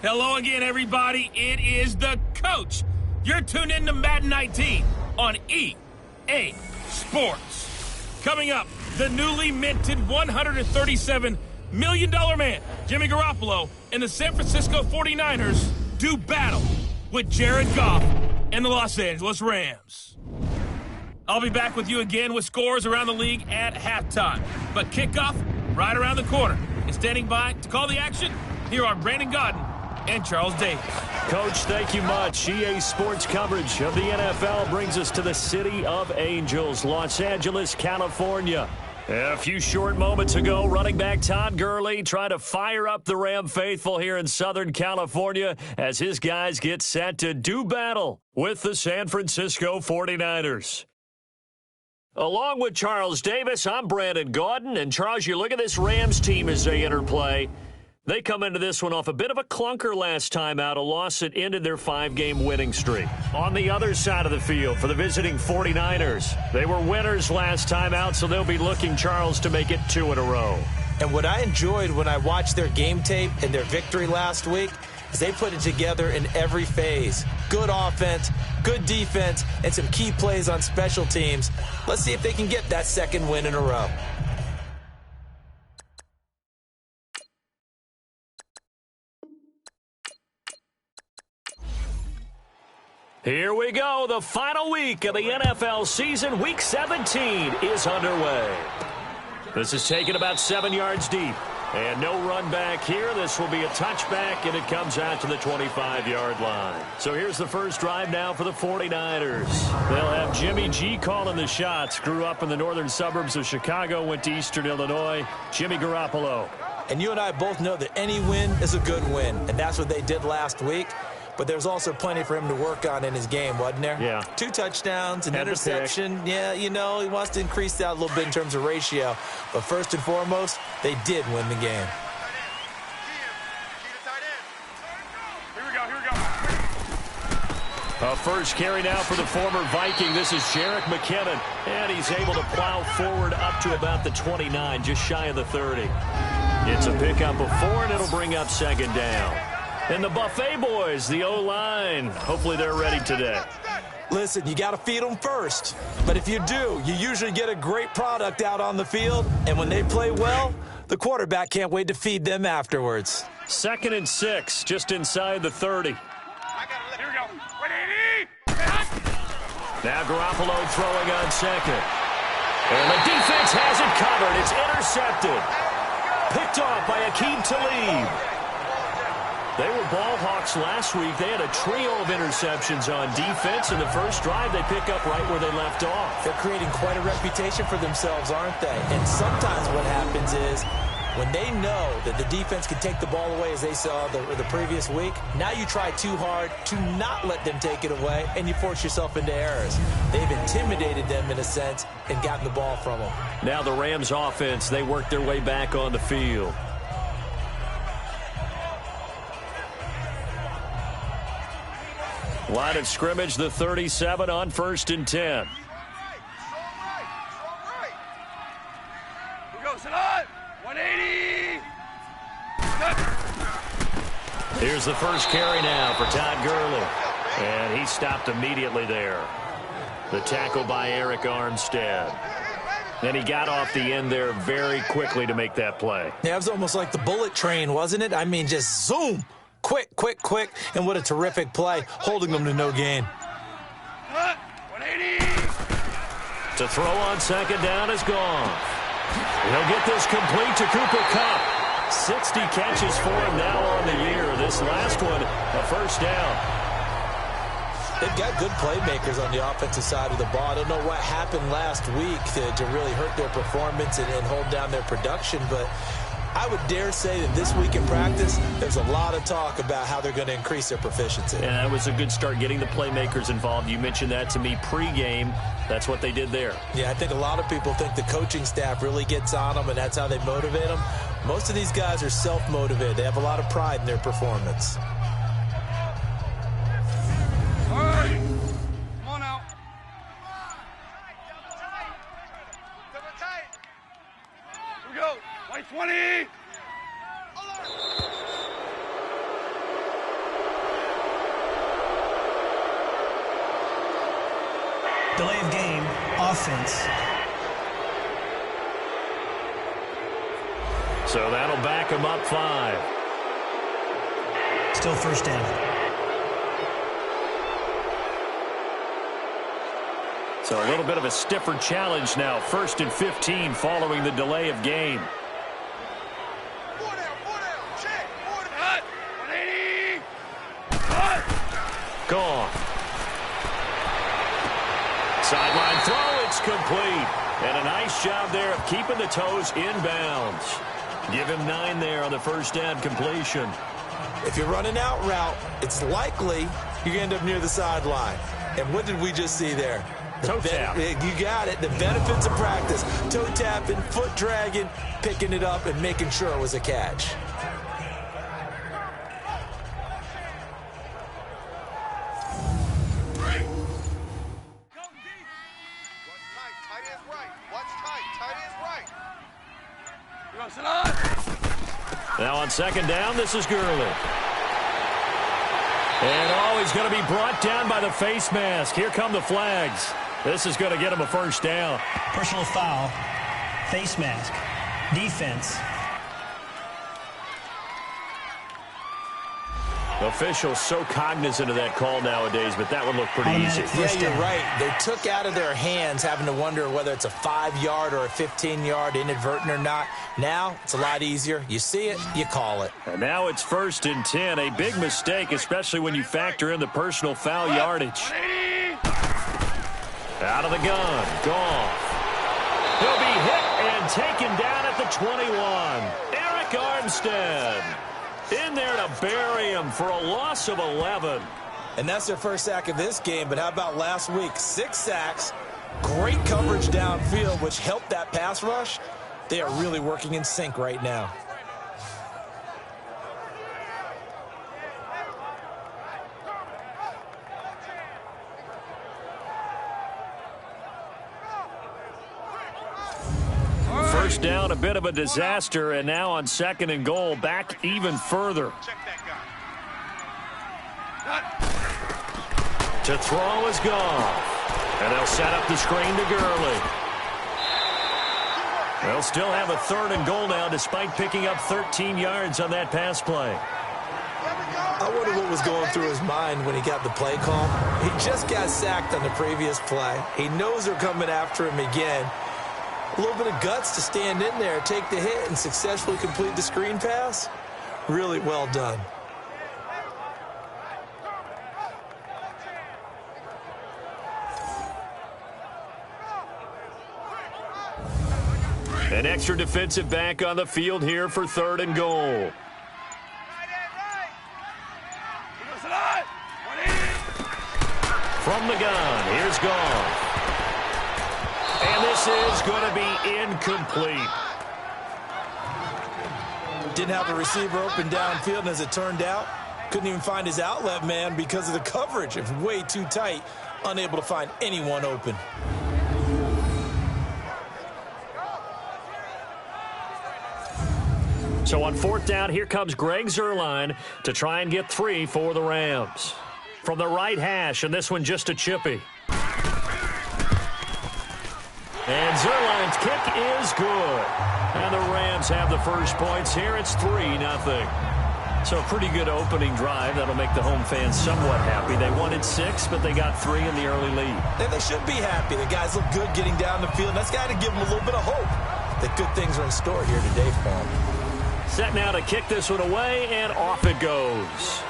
Hello again, everybody. It is the coach. You're tuned in to Madden 19 on EA Sports. Coming up, the newly minted $137 million man, Jimmy Garoppolo, and the San Francisco 49ers do battle with Jared Goff and the Los Angeles Rams. I'll be back with you again with scores around the league at halftime. But kickoff right around the corner. And standing by to call the action, here are Brandon Gaudin and Charles Davis. Coach, thank you much. EA Sports coverage of the NFL brings us to the City of Angels, Los Angeles, California. A few short moments ago, running back Todd Gurley trying to fire up the Ram faithful here in Southern California as his guys get set to do battle with the San Francisco 49ers. Along with Charles Davis, I'm Brandon Gaudin. And Charles, you look at this Rams team as they interplay. They come into this one off a bit of a clunker last time out, a loss that ended their 5-game winning streak. On the other side of the field for the visiting 49ers, they were winners last time out, so they'll be looking, Charles, to make it 2 in a row. And what I enjoyed when I watched their game tape and their victory last week is they put it together in every phase. Good offense, good defense, and some key plays on special teams. Let's see if they can get that second win in a row. Here we go. The final week of the NFL season. Week 17 is underway. This is taken about 7 yards deep. And no run back here. This will be a touchback, and it comes out to the 25-yard line. So here's the first drive now for the 49ers. They'll have Jimmy G calling the shots. Grew up in the northern suburbs of Chicago, went to Eastern Illinois. Jimmy Garoppolo. And you and I both know that any win is a good win, and that's what they did last week. But there's also plenty for him to work on in his game, wasn't there? Yeah. 2 touchdowns, an interception. Yeah, you know, he wants to increase that a little bit in terms of ratio. But first and foremost, they did win the game. A first carry now for the former Viking. This is Jerick McKinnon. And he's able to plow forward up to about the 29, just shy of the 30. It's a pickup of 4, and it'll bring up second down. And the Buffet boys, the O-line, hopefully they're ready today. Listen, you got to feed them first. But if you do, you usually get a great product out on the field. And when they play well, the quarterback can't wait to feed them afterwards. 2nd and 6, just inside the 30. Here we go. 180. Now Garoppolo throwing on second. And the defense has it covered. It's intercepted. Picked off by Aqib Talib. They were ball hawks last week. They had a trio of interceptions on defense. In the first drive, they pick up right where they left off. They're creating quite a reputation for themselves, aren't they? And sometimes what happens is when they know that the defense can take the ball away, as they saw the previous week, now you try too hard to not let them take it away, and you force yourself into errors. They've intimidated them in a sense and gotten the ball from them. Now the Rams offense, they work their way back on the field. Line of scrimmage, the 37 on 1st and 10. We go, sit on. 180. Here's the first carry now for Todd Gurley. And he stopped immediately there. The tackle by Eric Armstead. And he got off the end there very quickly to make that play. Yeah, it was almost like the bullet train, wasn't it? I mean, just zoom. Quick, quick, quick, and what a terrific play, holding them to no gain. 180. To throw on second down is gone. He'll get this complete to Cooper Kupp. 60 catches for him now on the year. This last one, a first down. They've got good playmakers on the offensive side of the ball. I don't know what happened last week to really hurt their performance and hold down their production, but I would dare say that this week in practice, there's a lot of talk about how they're going to increase their proficiency. And that was a good start, getting the playmakers involved. You mentioned that to me pregame. That's what they did there. Yeah, I think a lot of people think the coaching staff really gets on them, and that's how they motivate them. Most of these guys are self-motivated. They have a lot of pride in their performance. All right. Come on now. Here we go. White 20. Delay of game, offense. So that'll back him up 5. Still first down. So a little bit of a stiffer challenge now. 1st and 15 following the delay of game. Four down, check, cut, 180, cut. Gone. Sideline throw, it's complete. And a nice job there of keeping the toes in bounds. Give him 9 there on the first down completion. If you're running out route, it's likely you're going to end up near the sideline. And what did we just see there? Toe tap. You got it. The benefits of practice. Toe tapping, foot dragging, picking it up, and making sure it was a catch. Now on second down, this is Gurley. And he's going to be brought down by the face mask. Here come the flags. This is going to get him a first down. Personal foul, face mask, defense. Officials so cognizant of that call nowadays, but that would look pretty easy. Yeah, you're right. They took out of their hands having to wonder whether it's a 5-yard or a 15-yard, inadvertent or not. Now, it's a lot easier. You see it, you call it. And now it's 1st and 10. A big mistake, especially when you factor in the personal foul yardage. Out of the gun. Goff. He'll be hit and taken down at the 21. Eric Armstead in there to bury him for a loss of 11. And that's their first sack of this game, but how about last week? 6 sacks, great coverage downfield, which helped that pass rush. They are really working in sync right now. First down, a bit of a disaster, and now on 2nd and goal, back even further. To throw is gone. And they'll set up the screen to Gurley. They'll still have a 3rd and goal now, despite picking up 13 yards on that pass play. I wonder what was going through his mind when he got the play call. He just got sacked on the previous play. He knows they're coming after him again. A little bit of guts to stand in there, take the hit, and successfully complete the screen pass. Really well done. An extra defensive back on the field here for 3rd and goal. From the gun, here's Goff. And this is going to be incomplete. Didn't have a receiver open downfield, and as it turned out, couldn't even find his outlet man because of the coverage. It was way too tight, unable to find anyone open. So on 4th down, here comes Greg Zuerlein to try and get 3 for the Rams. From the right hash, and this one just a chippy. And Zuerlein's kick is good. And the Rams have the first points here. It's 3-0. So a pretty good opening drive. That'll make the home fans somewhat happy. They wanted 6, but they got 3 in the early lead. And they should be happy. The guys look good getting down the field. That's got to give them a little bit of hope that good things are in store here today for them. Set now to kick this one away, and off it goes.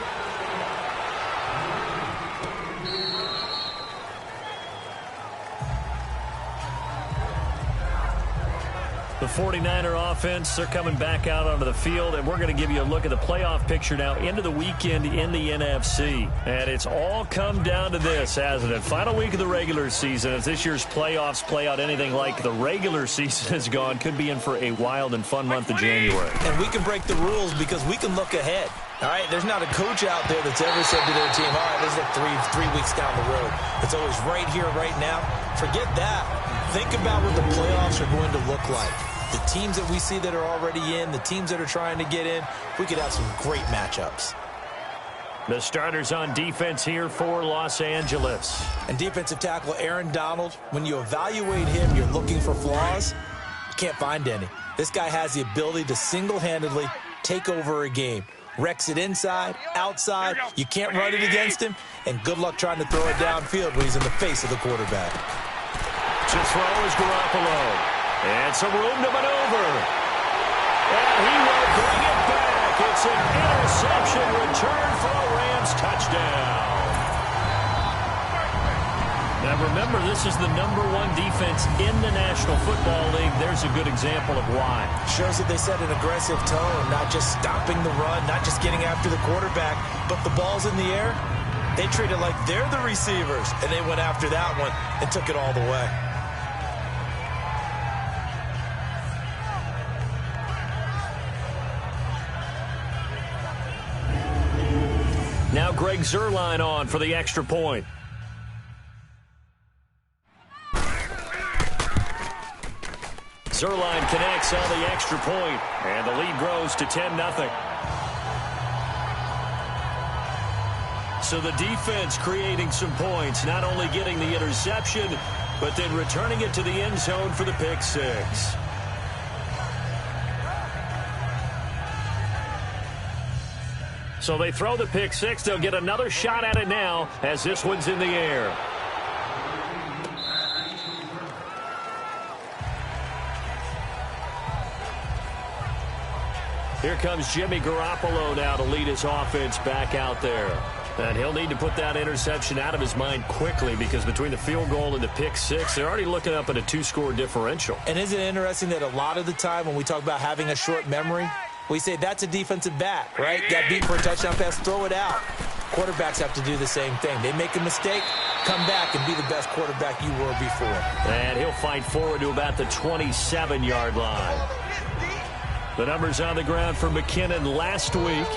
The 49er offense, they're coming back out onto the field, and we're going to give you a look at the playoff picture now into the weekend in the NFC. And it's all come down to this, hasn't it? Final week of the regular season. As this year's playoffs play out anything like the regular season has gone, could be in for a wild and fun month of January. And we can break the rules because we can look ahead. All right, there's not a coach out there that's ever said to their team, all right, let's look three weeks down the road. It's always right here, right now. Forget that. Think about what the playoffs are going to look like. The teams that we see that are already in, the teams that are trying to get in, we could have some great matchups. The starters on defense here for Los Angeles. And defensive tackle Aaron Donald, when you evaluate him, you're looking for flaws. You can't find any. This guy has the ability to single-handedly take over a game. Wrecks it inside, outside. You can't run it against him. And good luck trying to throw it downfield when he's in the face of the quarterback. To throw is Garoppolo. And some room to maneuver. And he will bring it back. It's an interception return for a Rams touchdown. Now remember, this is the #1 defense in the National Football League. There's a good example of why. Shows that they set an aggressive tone, not just stopping the run, not just getting after the quarterback, but the ball's in the air. They treat it like they're the receivers, and they went after that one and took it all the way. Now Greg Zuerlein on for the extra point. Zuerlein connects on the extra point, and the lead grows to 10-0. So the defense creating some points, not only getting the interception, but then returning it to the end zone for the pick six. So they throw the pick six. They'll get another shot at it now as this one's in the air. Here comes Jimmy Garoppolo now to lead his offense back out there. And he'll need to put that interception out of his mind quickly because between the field goal and the pick six, they're already looking up at a 2-score differential. And isn't it interesting that a lot of the time when we talk about having a short memory, we say that's a defensive back, right? Got beat for a touchdown pass, throw it out. Quarterbacks have to do the same thing. They make a mistake, come back and be the best quarterback you were before. And he'll fight forward to about the 27-yard line. The numbers on the ground for McKinnon last week.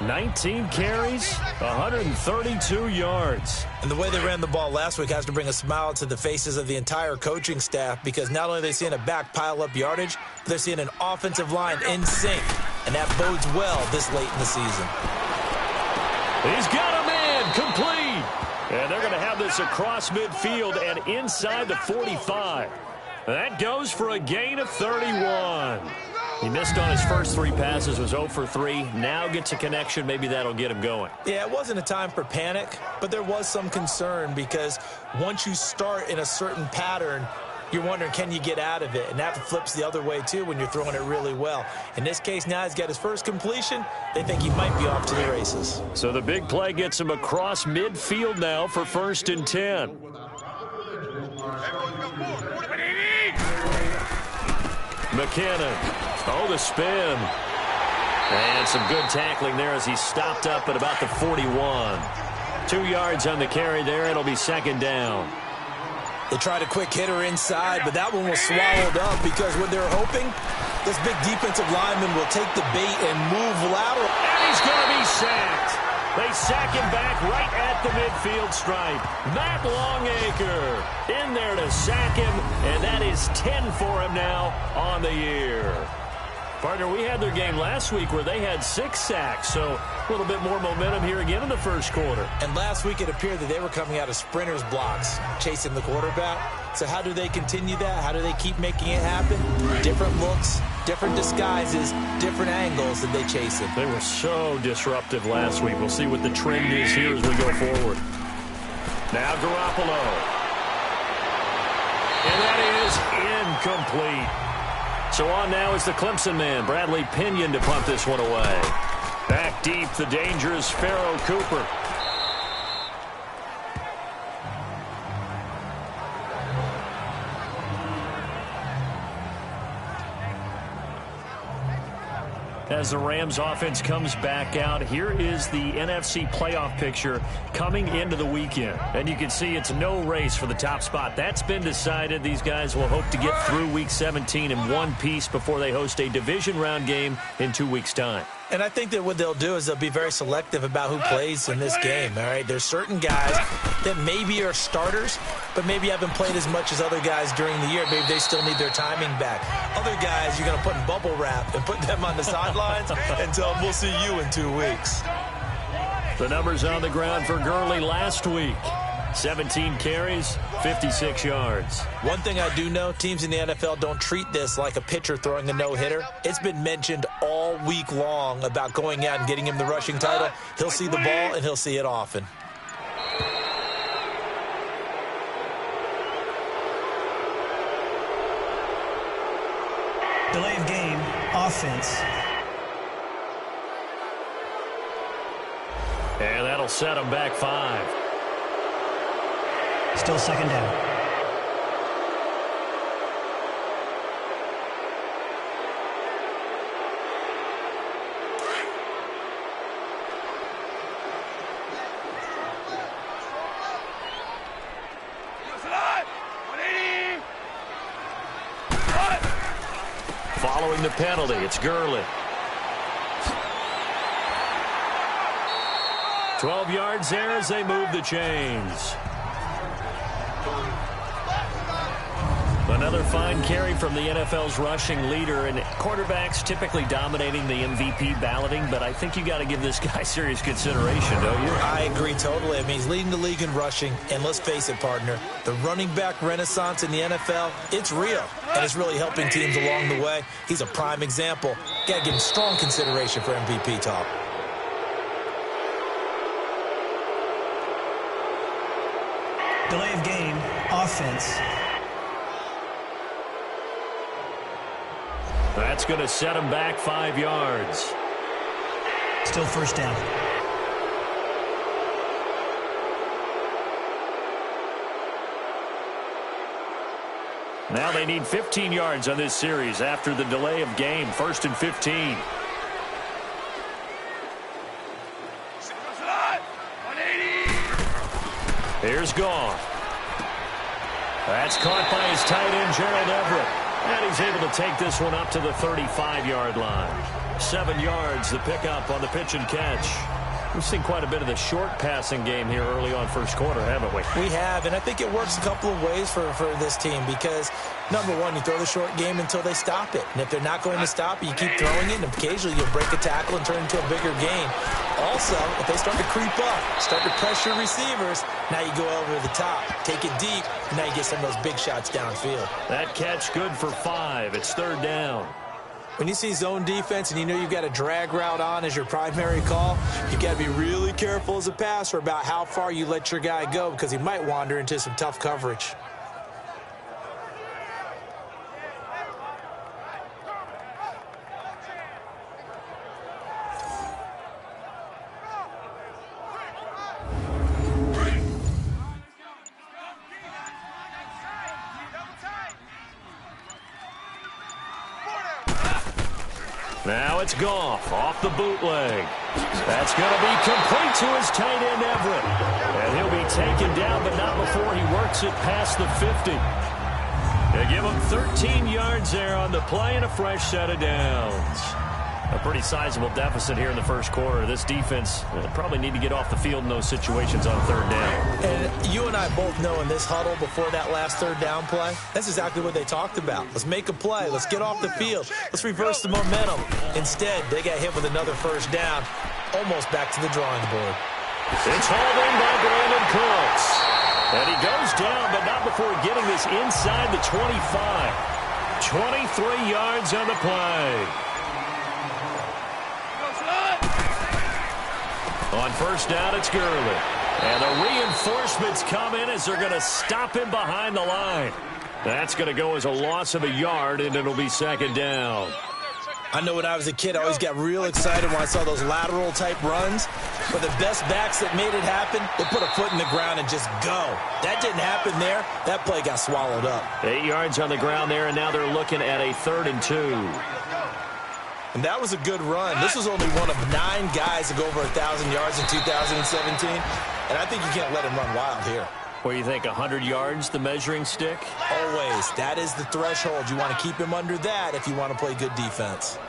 19 carries, 132 yards. And the way they ran the ball last week has to bring a smile to the faces of the entire coaching staff because not only are they seeing a back pile up yardage, but they're seeing an offensive line in sync. And that bodes well this late in the season. He's got a man complete. And they're going to have this across midfield and inside the 45. That goes for a gain of 31. He missed on his first 3 passes, was 0 for 3. Now gets a connection. Maybe that'll get him going. Yeah, it wasn't a time for panic, but there was some concern because once you start in a certain pattern, you're wondering, can you get out of it? And that flips the other way, too, when you're throwing it really well. In this case, now he's got his first completion. They think he might be off to the races. So the big play gets him across midfield now for 1st and 10. McKinnon. Oh, the spin. And some good tackling there as he stopped up at about the 41. 2 yards on the carry there. It'll be 2nd down. They tried a quick hitter inside, but that one was swallowed up because what they're hoping, this big defensive lineman will take the bait and move lateral. And he's going to be sacked. They sack him back right at the midfield stripe. Matt Longacre in there to sack him, and that is 10 for him now on the year. Partner, we had their game last week where they had 6 sacks, so a little bit more momentum here again in the first quarter. And last week it appeared that they were coming out of sprinters blocks, chasing the quarterback. So how do they continue that? How do they keep making it happen? Different looks, different disguises, different angles that they chase it. They were so disruptive last week. We'll see what the trend is here as we go forward. Now Garoppolo. And that is incomplete. So on now is the Clemson man, Bradley Pinion, to punt this one away. Back deep, the dangerous Pharoh Cooper. As the Rams offense comes back out, here is the NFC playoff picture coming into the weekend. And you can see it's no race for the top spot. That's been decided. These guys will hope to get through Week 17 in one piece before they host a division round game in 2 weeks' time. And I think that what they'll do is they'll be very selective about who plays in this game, all right? There's certain guys that maybe are starters, but maybe haven't played as much as other guys during the year. Maybe they still need their timing back. Other guys you're going to put in bubble wrap and put them on the sidelines and tell them we'll see you in 2 weeks. The numbers on the ground for Gurley last week. 17 carries, 56 yards. One thing I do know, teams in the NFL don't treat this like a pitcher throwing a no-hitter. It's been mentioned all week long about going out and getting him the rushing title. He'll see the ball, and he'll see it often. Delay of game, offense. And that'll set him back 5. Still second down. Following the penalty, it's Gurley. 12 yards there as they move the chains. Another fine carry from the NFL's rushing leader, and quarterbacks typically dominating the MVP balloting, but I think you got to give this guy serious consideration, don't you? I agree totally. I mean, he's leading the league in rushing, and let's face it, partner, the running back renaissance in the NFL, it's real, and it's really helping teams along the way. He's a prime example. Got to give him strong consideration for MVP talk. Delay of game, offense. That's going to set him back 5 yards. Still first down. Now they need 15 yards on this series after the delay of game. 1st and 15. Here's Goff. That's caught by his tight end, Gerald Everett. And he's able to take this one up to the 35-yard line. 7 yards, the pickup on the pitch and catch. We've seen quite a bit of the short passing game here early on first quarter, haven't we? We have, and I think it works a couple of ways for this team because, number one, you throw the short game until they stop it. And if they're not going to stop it, you keep throwing it, and occasionally you'll break a tackle and turn it into a bigger gain. Also, if they start to creep up, start to pressure receivers, now you go over the top, take it deep, and now you get some of those big shots downfield. That catch good for 5. It's 3rd down. When you see zone defense and you know you've got a drag route on as your primary call, you got to be really careful as a passer about how far you let your guy go because he might wander into some tough coverage. Now it's Goff off the bootleg. That's going to be complete to his tight end, Everett. And he'll be taken down, but not before he works it past the 50. They give him 13 yards there on the play and a fresh set of downs. A pretty sizable deficit here in the first quarter. This defense probably need to get off the field in those situations on 3rd down. And you and I both know in this huddle before that last 3rd down play, that's exactly what they talked about. Let's make a play. Let's get off the field. Let's reverse the momentum. Instead, they got hit with another 1st down, almost back to the drawing board. It's hauled in by Brandon Cooks. And he goes down, but not before getting this inside the 25. 23 yards on the play. On 1st down, it's Gurley. And the reinforcements come in as they're going to stop him behind the line. That's going to go as a loss of a yard, and it'll be 2nd down. I know when I was a kid, I always got real excited when I saw those lateral-type runs. But the best backs that made it happen, they put a foot in the ground and just go. That didn't happen there. That play got swallowed up. 8 yards on the ground there, and now they're looking at a 3rd and 2. And that was a good run. This was only one of 9 guys to go over 1,000 yards in 2017. And I think you can't let him run wild here. What do you think, 100 yards, the measuring stick? Always. That is the threshold. You want to keep him under that if you want to play good defense.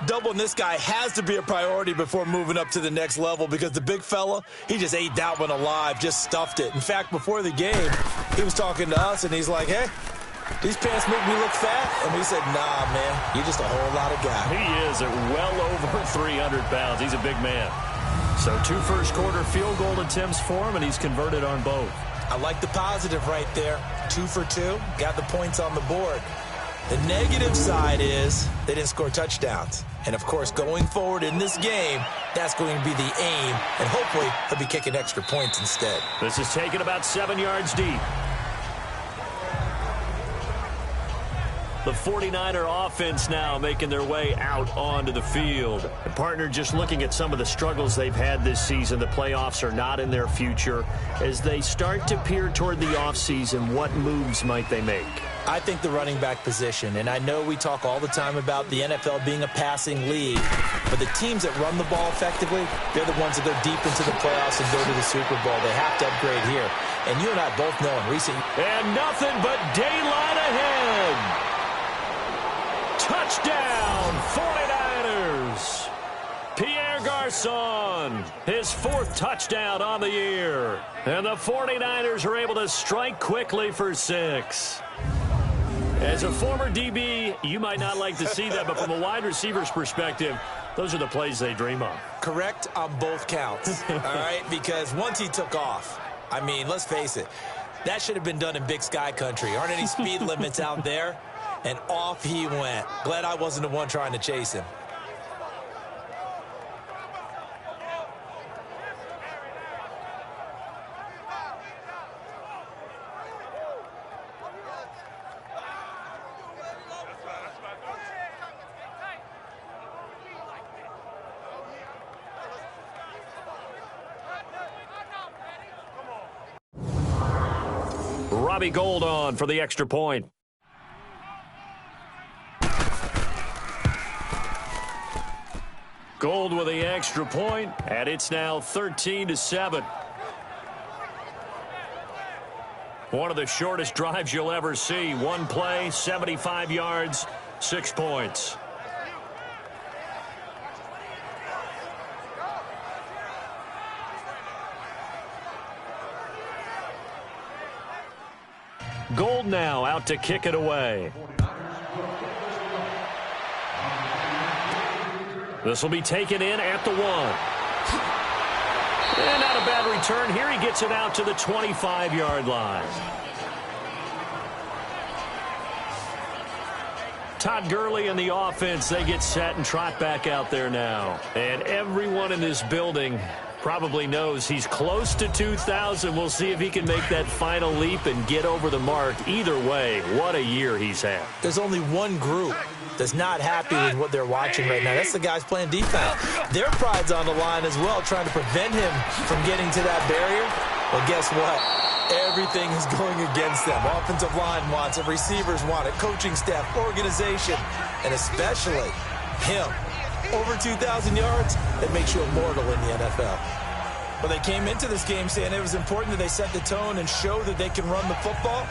Doubling this guy has to be a priority before moving up to the next level because the big fella, he just ate that one alive, just stuffed it. In fact, before the game, he was talking to us, and he's like, hey, these pants make me look fat? And we said, nah, man, you're just a whole lot of guy. He is at well over 300 pounds. He's a big man. So 2 first-quarter field goal attempts for him, and he's converted on both. I like the positive right there. 2 for 2, got the points on the board. The negative side is they didn't score touchdowns. And, of course, going forward in this game, that's going to be the aim. And hopefully he'll be kicking extra points instead. This is taken about 7 yards deep. The 49er offense now making their way out onto the field. And partner, just looking at some of the struggles they've had this season, the playoffs are not in their future. As they start to peer toward the offseason, what moves might they make? I think the running back position, and I know we talk all the time about the NFL being a passing league, but the teams that run the ball effectively, they're the ones that go deep into the playoffs and go to the Super Bowl. They have to upgrade here. And you and I both know in recent... And nothing but daylight ahead. Touchdown, 49ers. Pierre Garçon, his 4th touchdown on the year. And the 49ers are able to strike quickly for 6. As a former DB, you might not like to see that, but from a wide receiver's perspective, those are the plays they dream of. Correct on both counts, all right? Because once he took off, I mean, let's face it, that should have been done in Big Sky country. Aren't any speed limits out there? And off he went. Glad I wasn't the one trying to chase him. Robbie Gould on for the extra point. Gould with the extra point, and it's now 13-7. One of the shortest drives you'll ever see. One play, 75 yards, 6 points. Gould now out to kick it away. This will be taken in at the 1. And not a bad return here. He gets it out to the 25-yard line. Todd Gurley and the offense, they get set and trot back out there now. And everyone in this building probably knows he's close to 2,000. We'll see if he can make that final leap and get over the mark. Either way, what a year he's had. There's only one group that's not happy with what they're watching right now. That's the guys playing defense. Their pride's on the line as well, trying to prevent him from getting to that barrier. Well, guess what? Everything is going against them. Offensive line wants it, receivers want it, coaching staff, organization, and especially him. Over 2,000 yards, that makes you immortal in the NFL. But they came into this game saying it was important that they set the tone and show that they can run the football.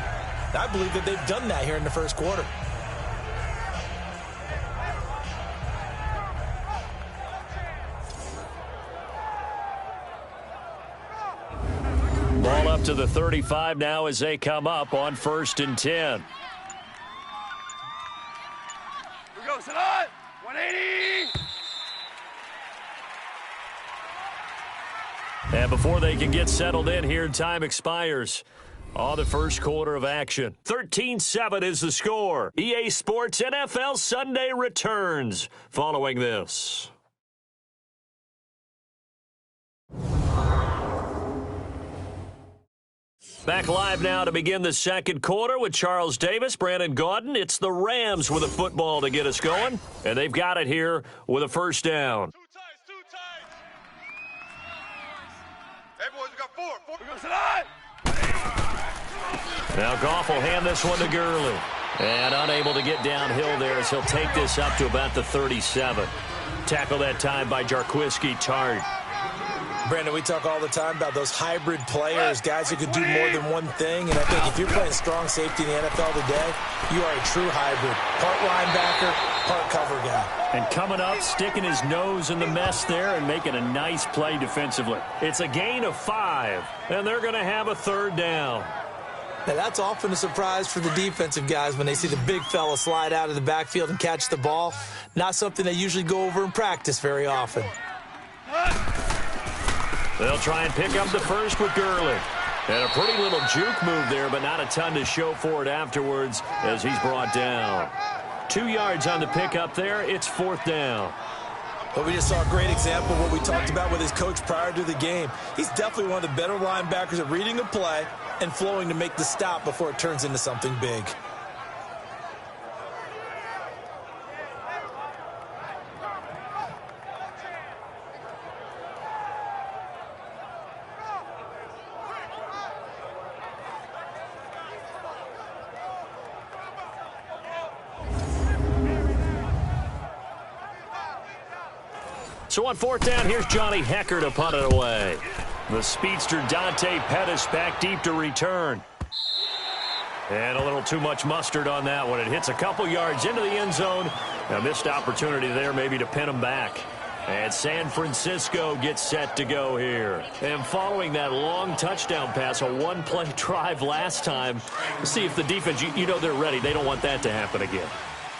I believe that they've done that here in the first quarter. Ball up to the 35 now as they come up on 1st and 10. We go, Salah! 180! And before they can get settled in here, time expires on the first quarter of action. 13-7 is the score. EA Sports NFL Sunday returns following this. Back live now to begin the second quarter with Charles Davis, Brandon Gaudin. It's the Rams with a football to get us going, and they've got it here with a first down. Two tights. Hey, boys, we got 4. We go, Salah! Now Goff will hand this one to Gurley. And unable to get downhill there as he'll take this up to about the 37. Tackle that time by Jarquiski Tartt. Brandon, we talk all the time about those hybrid players, guys who could do more than one thing. And I think if you're playing strong safety in the NFL today, you are a true hybrid. Part linebacker, part cover guy. And coming up, sticking his nose in the mess there and making a nice play defensively. It's a gain of 5, and they're going to have a third down. Now, that's often a surprise for the defensive guys when they see the big fella slide out of the backfield and catch the ball. Not something they usually go over in practice very often. They'll try and pick up the first with Gurley. And a pretty little juke move there, but not a ton to show for it afterwards as he's brought down. 2 yards on the pickup there. It's 4th down. But we just saw a great example of what we talked about with his coach prior to the game. He's definitely one of the better linebackers at reading the play and flowing to make the stop before it turns into something big. So on 4th down, here's Johnny Hekker to punt it away. The speedster Dante Pettis back deep to return. And a little too much mustard on that one. It hits a couple yards into the end zone. A missed opportunity there maybe to pin him back. And San Francisco gets set to go here. And following that long touchdown pass, a one-play drive last time, see if the defense, you know they're ready. They don't want that to happen again.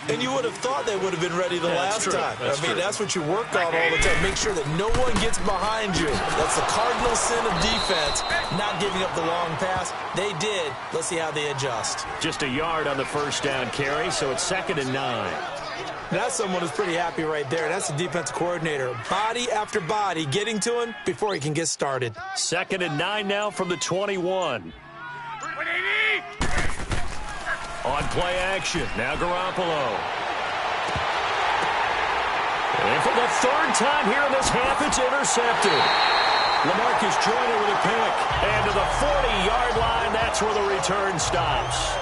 And you would have thought they would have been ready the last time. That's what you work on all the time. Make sure that no one gets behind you. That's the cardinal sin of defense, not giving up the long pass. They did. Let's see how they adjust. Just a yard on the first down carry, so it's 2nd and 9. That's someone who's pretty happy right there. That's the defensive coordinator. Body after body getting to him before he can get started. 2nd and 9 now from the 21. On play action, now Garoppolo. And for the 3rd time here in this half, it's intercepted. LaMarcus Joyner with a pick. And to the 40-yard line, that's where the return stops.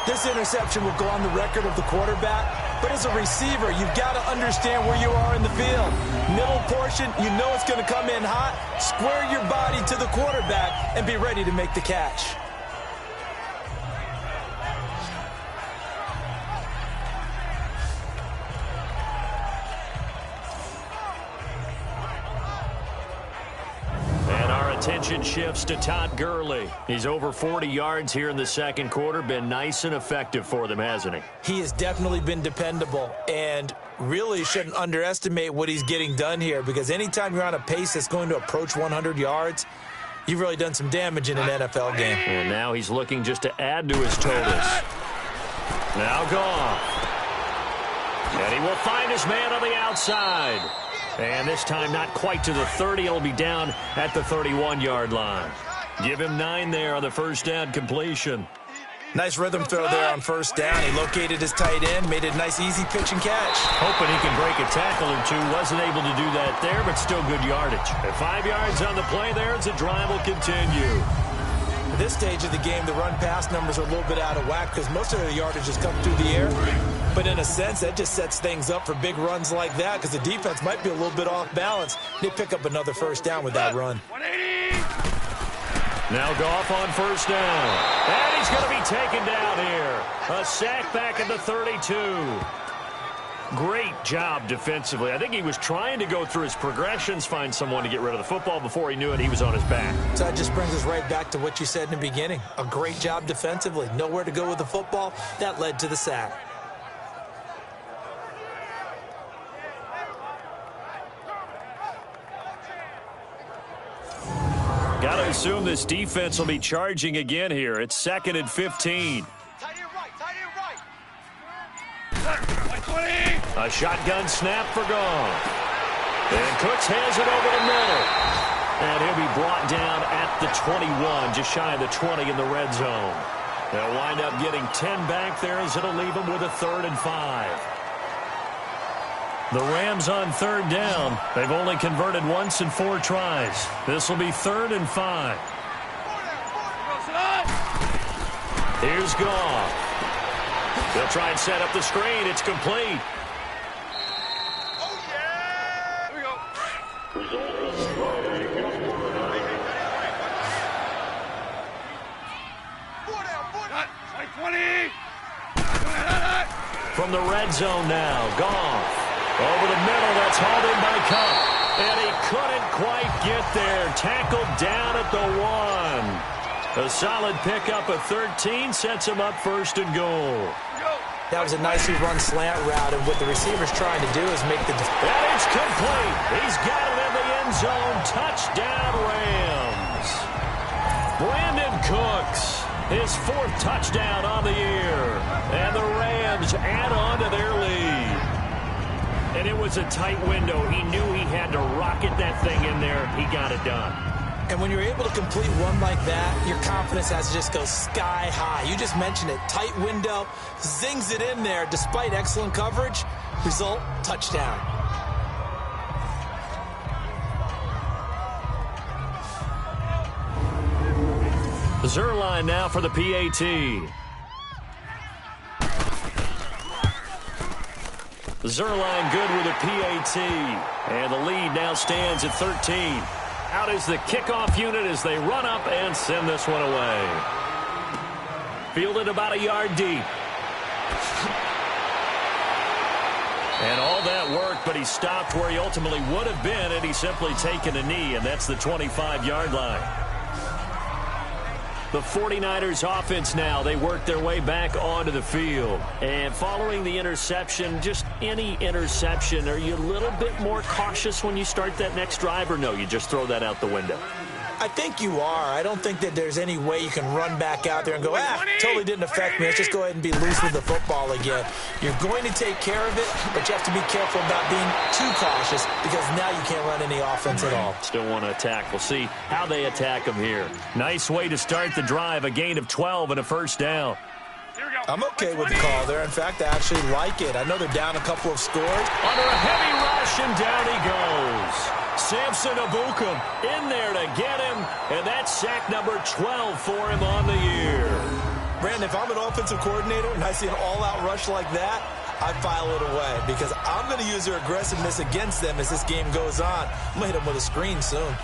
This interception will go on the record of the quarterback, but as a receiver, you've got to understand where you are in the field. Middle portion, you know it's going to come in hot. Square your body to the quarterback and be ready to make the catch. Attention shifts to Todd Gurley. He's over 40 yards here in the second quarter. Been nice and effective for them, hasn't he? He has definitely been dependable, and really shouldn't underestimate what he's getting done here, because anytime you're on a pace that's going to approach 100 yards, you've really done some damage in an NFL game. And now he's looking just to add to his totals. Now Goff. And he will find his man on the outside. And this time not quite to the 30. It'll be down at the 31-yard line. Give him 9 there on the first down completion. Nice rhythm throw there on first down. He located his tight end, made it a nice easy pitch and catch. Hoping he can break a tackle or two. Wasn't able to do that there, but still good yardage. At 5 yards on the play there as the drive will continue. At this stage of the game, the run-pass numbers are a little bit out of whack because most of the yardage has come through the air. But in a sense, that just sets things up for big runs like that because the defense might be a little bit off balance. They pick up another first down with that run. 180. Now Goff on first down. And he's going to be taken down here. A sack back at the 32. Great job defensively. I think he was trying to go through his progressions, find someone to get rid of the football. Before he knew it, he was on his back. So that just brings us right back to what you said in the beginning. A great job defensively. Nowhere to go with the football. That led to the sack. Got to assume this defense will be charging again here. It's 2nd and 15. Tight end right, tight end right. 120. A shotgun snap for Goff. And Cooks has it over the middle. And he'll be brought down at the 21, just shy of the 20 in the red zone. They'll wind up getting 10 back there as it'll leave them with a 3rd and 5. The Rams on 3rd down. They've only converted once in 4 tries. This will be 3rd and 5. Here's Goff. They'll try and set up the screen. It's complete. Oh, yeah. Here we go. 20. From the red zone now, Goff. Over the middle, that's hauled in by Kupp. And he couldn't quite get there. Tackled down at the 1. A solid pickup of 13 sets him up 1st and goal. That was a nicely run slant route, and what the receiver's trying to do is make the... And it's complete. He's got it in the end zone. Touchdown, Rams. Brandon Cooks, his 4th touchdown on the year. And the Rams add on to their lead. And it was a tight window. He knew he had to rocket that thing in there. He got it done. And when you're able to complete one like that, your confidence has to just go sky high. You just mentioned it. Tight window, zings it in there despite excellent coverage. Result, touchdown. Zuerlein now for the PAT. Zuerlein good with a PAT. And the lead now stands at 13. Out is the kickoff unit as they run up and send this one away. Fielded about a yard deep. And all that worked, but he stopped where he ultimately would have been had he simply taken a knee, and that's the 25-yard line. The 49ers offense now, they work their way back onto the field. And following the interception, just any interception, are you a little bit more cautious when you start that next drive, or no, you just throw that out the window? I think you are. I don't think that there's any way you can run back out there and go, totally didn't affect me. Let's just go ahead and be loose with the football again. You're going to take care of it, but you have to be careful about being too cautious because now you can't run any offense at all. Still want to attack. We'll see how they attack them here. Nice way to start the drive, a gain of 12 and a first down. I'm okay with the call there. In fact, I actually like it. I know they're down a couple of scores. Under a heavy rush, and down he goes. Samson Ebukam in there to get him, and that's sack number 12 for him on the year. Brandon, if I'm an offensive coordinator and I see an all-out rush like that, I file it away because I'm going to use their aggressiveness against them as this game goes on. I'm going to hit them with a screen soon.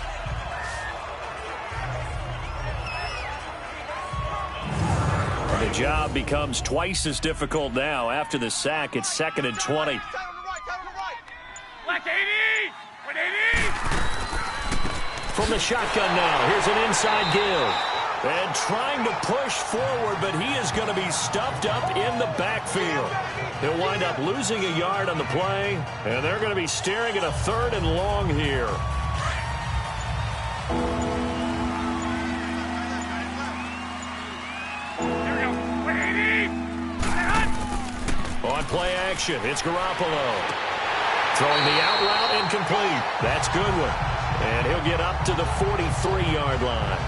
The job becomes twice as difficult now. After the sack, it's 2nd and 20. Black 80! 180! From the shotgun now, here's an inside give. And trying to push forward, but he is going to be stuffed up in the backfield. He'll wind up losing a yard on the play, and they're going to be staring at a 3rd and long here. On play action, it's Garoppolo. Throwing the out route incomplete. That's Goodwin. And he'll get up to the 43-yard line.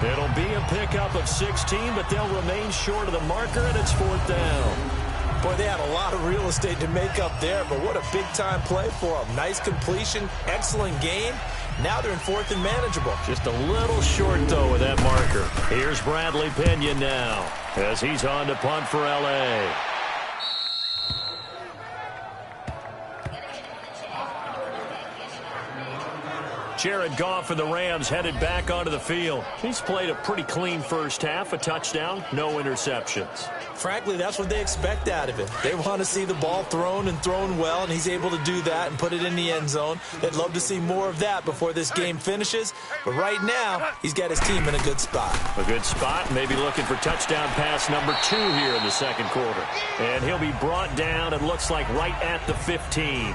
It'll be a pickup of 16, but they'll remain short of the marker, and it's 4th down. Boy, they had a lot of real estate to make up there, but what a big-time play for them. Nice completion, excellent game. Now they're in 4th and manageable. Just a little short, though, with that marker. Here's Bradley Pinion now as he's on to punt for L.A. Jared Goff and the Rams headed back onto the field. He's played a pretty clean first half, a touchdown, no interceptions. Frankly, that's what they expect out of it. They want to see the ball thrown and thrown well, and he's able to do that and put it in the end zone. They'd love to see more of that before this game finishes, but right now, he's got his team in a good spot. A good spot, maybe looking for touchdown pass number 2 here in the second quarter. And he'll be brought down, it looks like, right at the 15.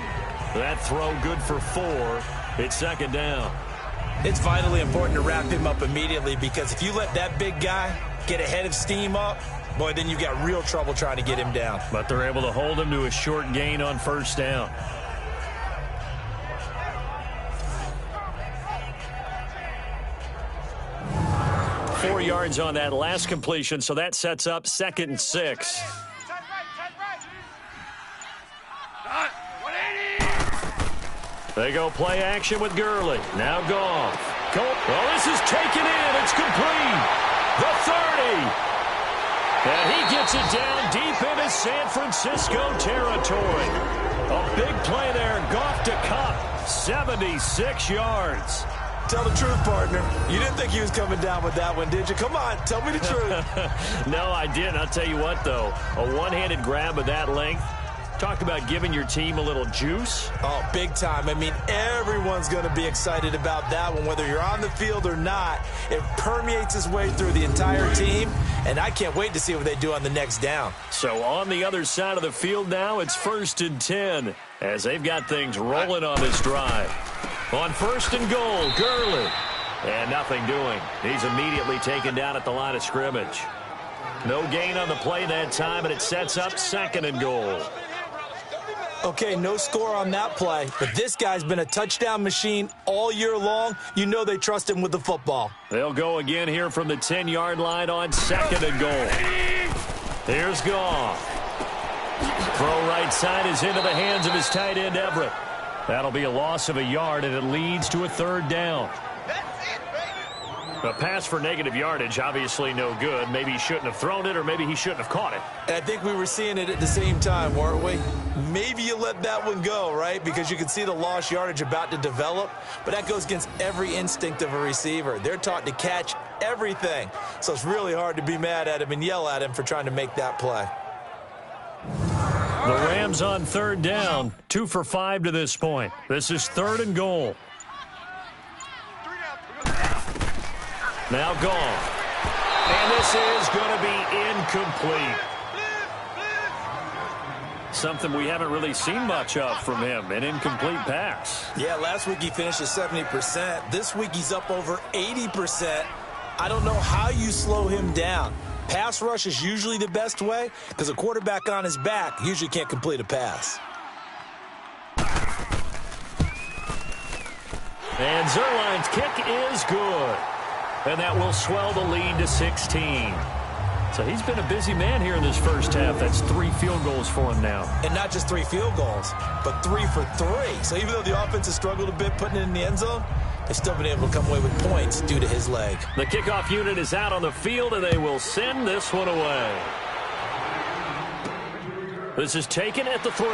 That throw good for 4. It's 2nd down. It's vitally important to wrap him up immediately because if you let that big guy get ahead of steam up, boy, then you've got real trouble trying to get him down. But they're able to hold him to a short gain on 1st down. Four yards on that last completion, so that sets up 2nd and 6. They go play action with Gurley. Now Goff. Oh, this is taken in. It's complete. The 30. And he gets it down deep into San Francisco territory. A big play there. Goff to Kupp. 76 yards. Tell the truth, partner. You didn't think he was coming down with that one, did you? Come on, tell me the truth. No, I didn't. I'll tell you what, though. A one-handed grab of that length, Talk about giving your team a little juice. Oh, big time. I mean, everyone's going to be excited about that one, whether you're on the field or not. It permeates its way through the entire team, and I can't wait to see what they do on the next down. So on the other side of the field now, it's 1st and 10 as they've got things rolling on this drive. On 1st and goal, Gurley. And nothing doing. He's immediately taken down at the line of scrimmage. No gain on the play that time, and it sets up 2nd and goal. Okay, no score on that play, but this guy's been a touchdown machine all year long. You know they trust him with the football. They'll go again here from the 10-yard line on 2nd and goal. Here's Goff. Throw right side is into the hands of his tight end, Everett. That'll be a loss of a yard, and it leads to a 3rd down. A pass for negative yardage, obviously no good. Maybe he shouldn't have thrown it, or maybe he shouldn't have caught it. And I think we were seeing it at the same time, weren't we? Maybe you let that one go, right? Because you can see the lost yardage about to develop. But that goes against every instinct of a receiver. They're taught to catch everything. So it's really hard to be mad at him and yell at him for trying to make that play. The Rams on 3rd down, 2 for 5 to this point. This is 3rd and goal. Now Goff. And this is going to be incomplete. Something we haven't really seen much of from him, an incomplete pass. Yeah, last week he finished at 70%. This week he's up over 80%. I don't know how you slow him down. Pass rush is usually the best way because a quarterback on his back usually can't complete a pass. And Zuerlein's kick is good. And that will swell the lead to 16. So he's been a busy man here in this first half. That's 3 field goals for him now. And not just 3 field goals, but 3 for 3. So even though the offense has struggled a bit putting it in the end zone, they've still been able to come away with points due to his leg. The kickoff unit is out on the field, and they will send this one away. This is taken at the 3.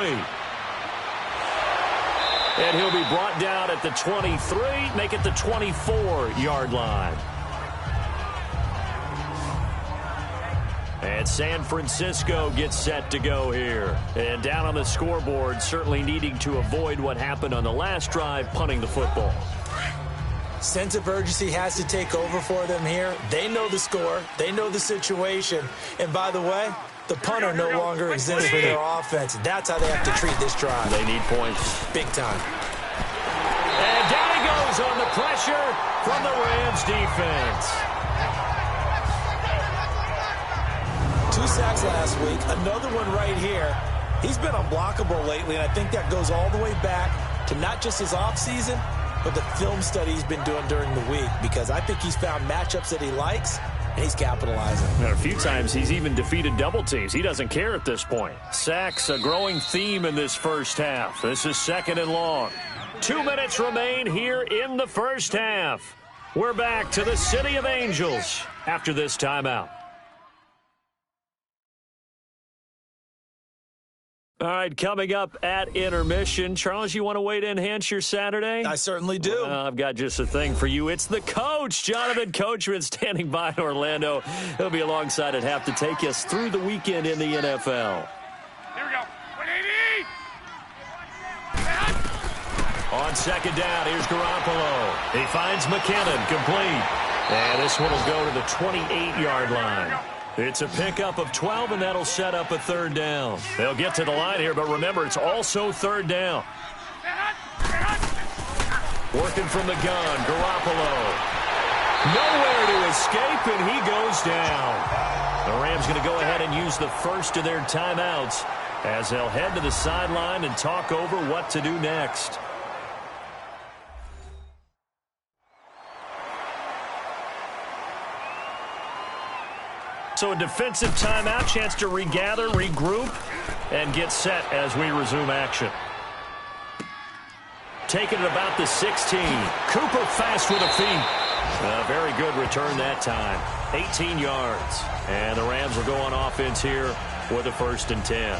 And he'll be brought down at the 23, make it the 24-yard line. And San Francisco gets set to go here. And down on the scoreboard, certainly needing to avoid what happened on the last drive, punting the football. Sense of urgency has to take over for them here. They know the score. They know the situation. And by the way, the punter no longer exists for their offense. That's how they have to treat this drive. They need points. Big time. And down he goes on the pressure from the Rams defense. 2 sacks last week, another one right here. He's been unblockable lately, and I think that goes all the way back to not just his offseason, but the film study he's been doing during the week, because I think he's found matchups that he likes, and he's capitalizing. And a few times he's even defeated double teams. He doesn't care at this point. Sacks, a growing theme in this first half. This is 2nd and long. 2 minutes remain here in the first half. We're back to the City of Angels after this timeout. All right, coming up at intermission. Charles, you want to wait to enhance your Saturday? I certainly do. I've got just a thing for you. It's the coach, Jonathan Coachman, standing by in Orlando. He'll be alongside at half to take us through the weekend in the NFL. Here we go. 180. On 2nd down, here's Garoppolo. He finds McKinnon, complete. And this one will go to the 28-yard line. It's a pickup of 12, and that'll set up a 3rd down. They'll get to the line here, but remember, it's also 3rd down. Working from the gun, Garoppolo. Nowhere to escape, and he goes down. The Rams going to go ahead and use the first of their timeouts as they'll head to the sideline and talk over what to do next. So a defensive timeout, chance to regather, regroup, and get set as we resume action. Taking it about the 16. Cooper fast with a feet. A very good return that time. 18 yards. And the Rams will go on offense here with a 1st and 10.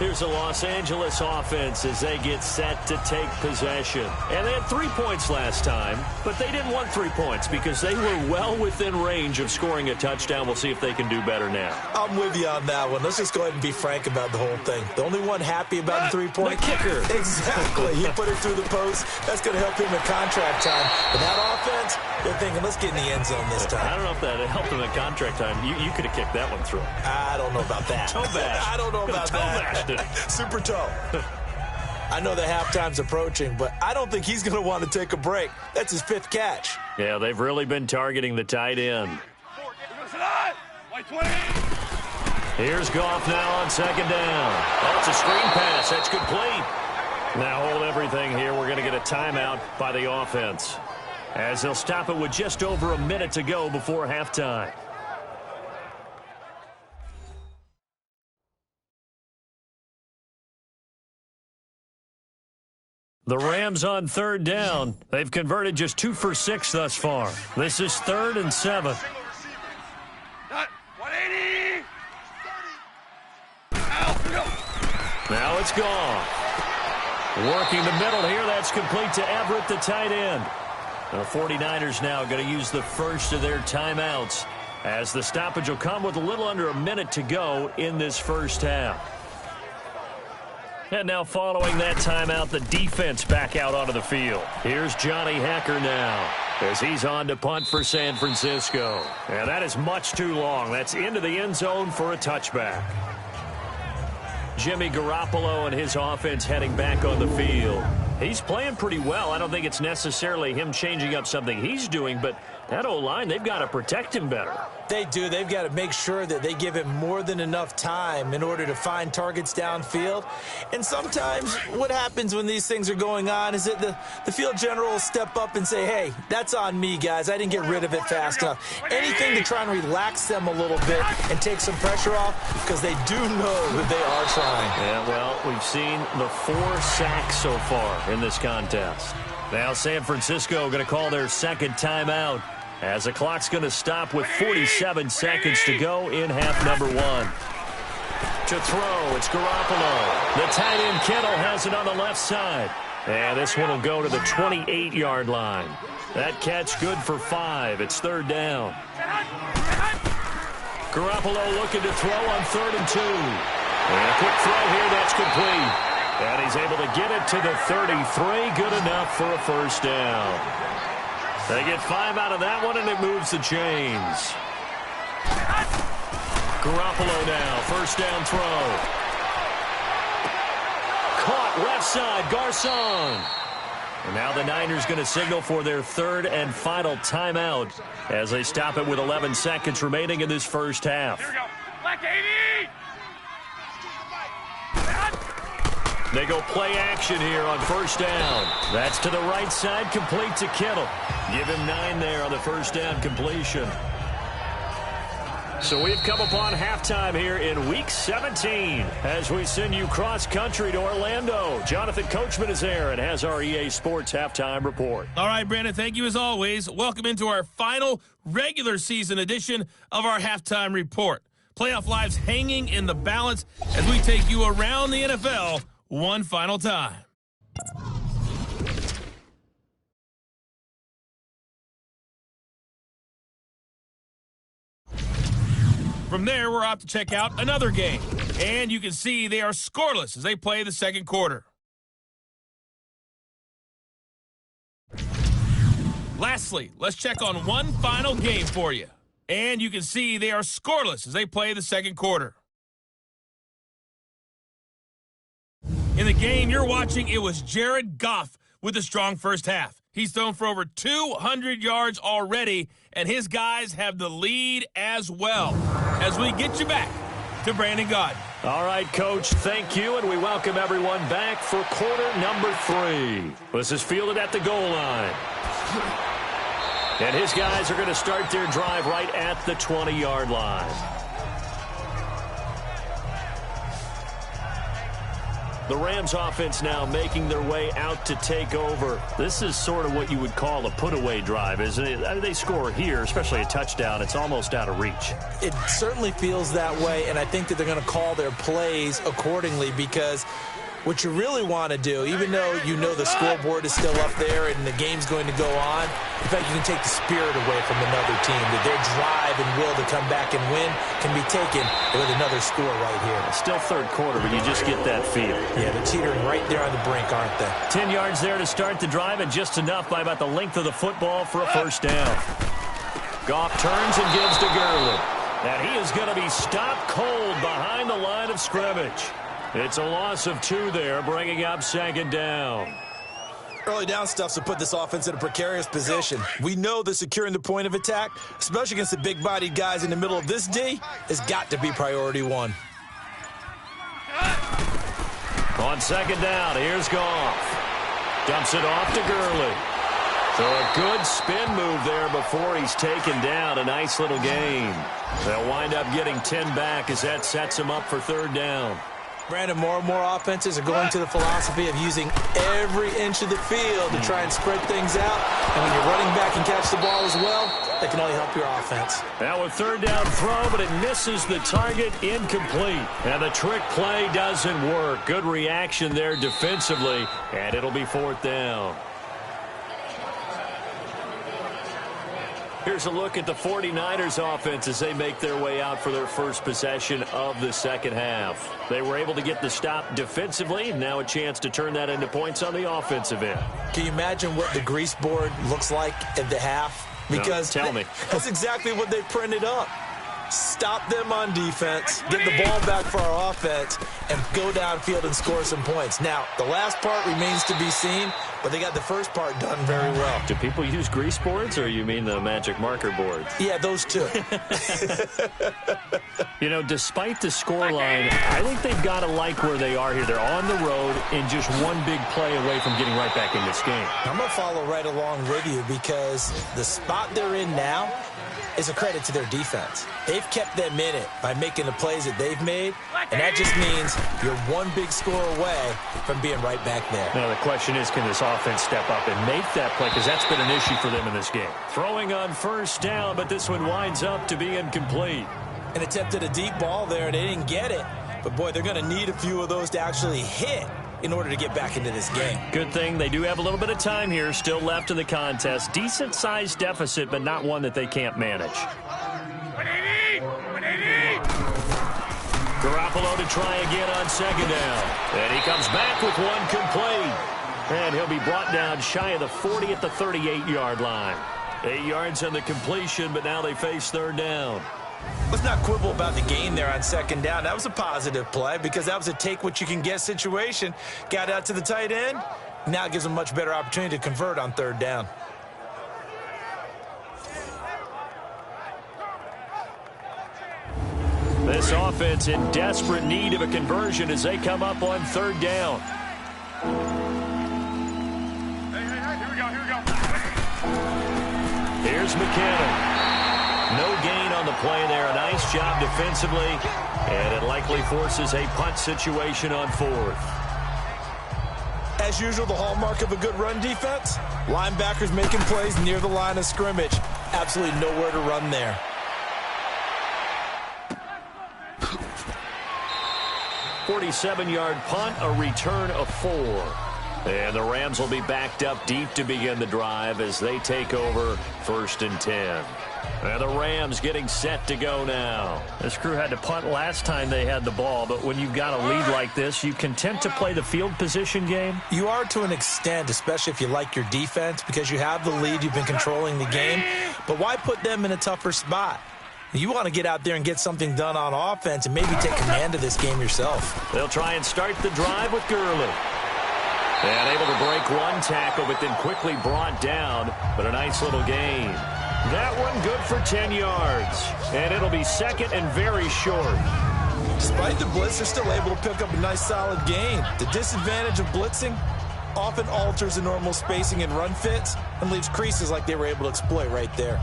Here's the Los Angeles offense as they get set to take possession. And they had 3 points last time, but they didn't want 3 points because they were well within range of scoring a touchdown. We'll see if they can do better now. I'm with you on that one. Let's just go ahead and be frank about the whole thing. The only one happy about the 3-point the kicker. Exactly. He put it through the post. That's going to help him in contract time. But that offense, they're thinking, let's get in the end zone this time. I don't know if that helped him in contract time. You could have kicked that one through. I don't know about that. Toe bash. I don't know about that. Super toe. I know the halftime's approaching, but I don't think he's going to want to take a break. That's his 5th catch. Yeah, they've really been targeting the tight end. Here's Goff now on 2nd down. Oh, it's a screen pass. That's complete. Now hold everything here. We're going to get a timeout by the offense, as they'll stop it with just over a minute to go before halftime. The Rams on 3rd down. They've converted just 2 for 6 thus far. This is 3rd and 7. 180. Now it's gone. Working the middle here. That's complete to Everett, the tight end. The 49ers now going to use the first of their timeouts, as the stoppage will come with a little under a minute to go in this first half. And now following that timeout, the defense back out onto the field. Here's Johnny Hekker now, as he's on to punt for San Francisco. And that is much too long. That's into the end zone for a touchback. Jimmy Garoppolo and his offense heading back on the field. He's playing pretty well. I don't think it's necessarily him changing up something he's doing, but that O-line, they've got to protect him better. They do. They've got to make sure that they give him more than enough time in order to find targets downfield. And sometimes what happens when these things are going on is that the field general will step up and say, hey, that's on me, guys. I didn't get rid of it fast enough. Anything to try and relax them a little bit and take some pressure off, because they do know that they are trying. Yeah, well, we've seen the 4 sacks so far in this contest. Now San Francisco going to call their 2nd timeout, as the clock's going to stop with 47 seconds to go in half number 1. To throw, it's Garoppolo. The tight end Kittle has it on the left side. And this one will go to the 28-yard line. That catch good for 5. It's 3rd down. Garoppolo looking to throw on 3rd and 2. And a quick throw here, that's complete. And he's able to get it to the 33. Good enough for a first down. They get 5 out of that one, and it moves the chains. Garoppolo now, first down throw. Caught left side, Garcon. And now the Niners going to signal for their 3rd and final timeout, as they stop it with 11 seconds remaining in this first half. Here we go. Black 80. They go play action here on first down. That's to the right side, complete to Kittle. Give him 9 there on the first down completion. So we've come upon halftime here in Week 17 as we send you cross-country to Orlando. Jonathan Coachman is there and has our EA Sports halftime report. All right, Brandon, thank you as always. Welcome into our final regular season edition of our halftime report. Playoff lives hanging in the balance as we take you around the NFL one final time. From there, we're off to check out another game. And you can see they are scoreless as they play the second quarter. Lastly, let's check on one final game for you. And you can see they are scoreless as they play the second quarter. In the game you're watching, it was Jared Goff with a strong first half. He's thrown for over 200 yards already, and his guys have the lead as well. As we get you back to Brandon Gaudin. All right, Coach, thank you, and we welcome everyone back for quarter number 3. This is fielded at the goal line. And his guys are going to start their drive right at the 20-yard line. The Rams offense now making their way out to take over. This is sort of what you would call a put-away drive, isn't it? I mean, they score here, especially a touchdown. It's almost out of reach. It certainly feels that way, and I think that they're going to call their plays accordingly, because what you really want to do, even though you know the scoreboard is still up there and the game's going to go on, in fact, you can take the spirit away from another team, that their drive and will to come back and win can be taken with another score right here. Still third quarter, but you just get that feel. Yeah, they're teetering right there on the brink, aren't they? 10 yards there to start the drive, and just enough by about the length of the football for a first down. Goff turns and gives to Gurley. And he is going to be stopped cold behind the line of scrimmage. It's a loss of 2 there, bringing up second down. Early down stuff's to put this offense in a precarious position. We know that securing the point of attack, especially against the big-bodied guys in the middle of this D, has got to be priority 1. On second down, here's Goff. Dumps it off to Gurley. So a good spin move there before he's taken down. A nice little gain. They'll wind up getting 10 back as that sets him up for third down. Brandon, more and more offenses are going to the philosophy of using every inch of the field to try and spread things out. And when you're running back and catch the ball as well, that can only help your offense. Now a third down throw, but it misses the target, incomplete. And the trick play doesn't work. Good reaction there defensively, and it'll be fourth down. Here's a look at the 49ers offense as they make their way out for their first possession of the second half. They were able to get the stop defensively. Now a chance to turn that into points on the offensive end. Can you imagine what the grease board looks like at the half? Because no, tell me. That's exactly what they printed up. Stop them on defense, get the ball back for our offense, and go downfield and score some points. Now, the last part remains to be seen, but they got the first part done very well. Do people use grease boards, or you mean the magic marker boards? Yeah, those two. You know, despite the scoreline, I think they've got to like where they are here. They're on the road and just one big play away from getting right back in this game. I'm going to follow right along with you, because the spot they're in now is a credit to their defense. They've kept them in it by making the plays that they've made, and that just means you're one big score away from being right back there. Now, the question is, can this offense step up and make that play? Because that's been an issue for them in this game. Throwing on first down, but this one winds up to be incomplete. An attempt at a deep ball there, and they didn't get it. But, boy, they're going to need a few of those to actually hit in order to get back into this game. Good thing they do have a little bit of time here still left in the contest. Decent-sized deficit, but not one that they can't manage. 180! 180! Garoppolo to try again on second down. And he comes back with one complete. And he'll be brought down shy of the 40 at the 38-yard line. 8 yards on the completion, but now they face third down. Let's not quibble about the gain there on second down. That was a positive play, because that was a take-what-you-can-get situation. Got out to the tight end. Now it gives them a much better opportunity to convert on third down. This offense in desperate need of a conversion as they come up on third down. Hey, here we go. Here's McKinnon. No gain on the play there. A nice job defensively, and it likely forces a punt situation on fourth. As usual, the hallmark of a good run defense, linebackers making plays near the line of scrimmage. Absolutely nowhere to run there. .47-yard punt, a return of 4. And the Rams will be backed up deep to begin the drive as they take over first and 10. And the Rams getting set to go now. This crew had to punt last time they had the ball, but when you've got a lead like this, you content to play the field position game? You are to an extent, especially if you like your defense, because you have the lead, you've been controlling the game. But why put them in a tougher spot? You want to get out there and get something done on offense and maybe take command of this game yourself. They'll try and start the drive with Gurley. And able to break one tackle, but then quickly brought down, but a nice little gain. That one good for 10 yards. And it'll be second and very short. Despite the blitz, they're still able to pick up a nice solid gain. The disadvantage of blitzing often alters the normal spacing and run fits and leaves creases like they were able to exploit right there.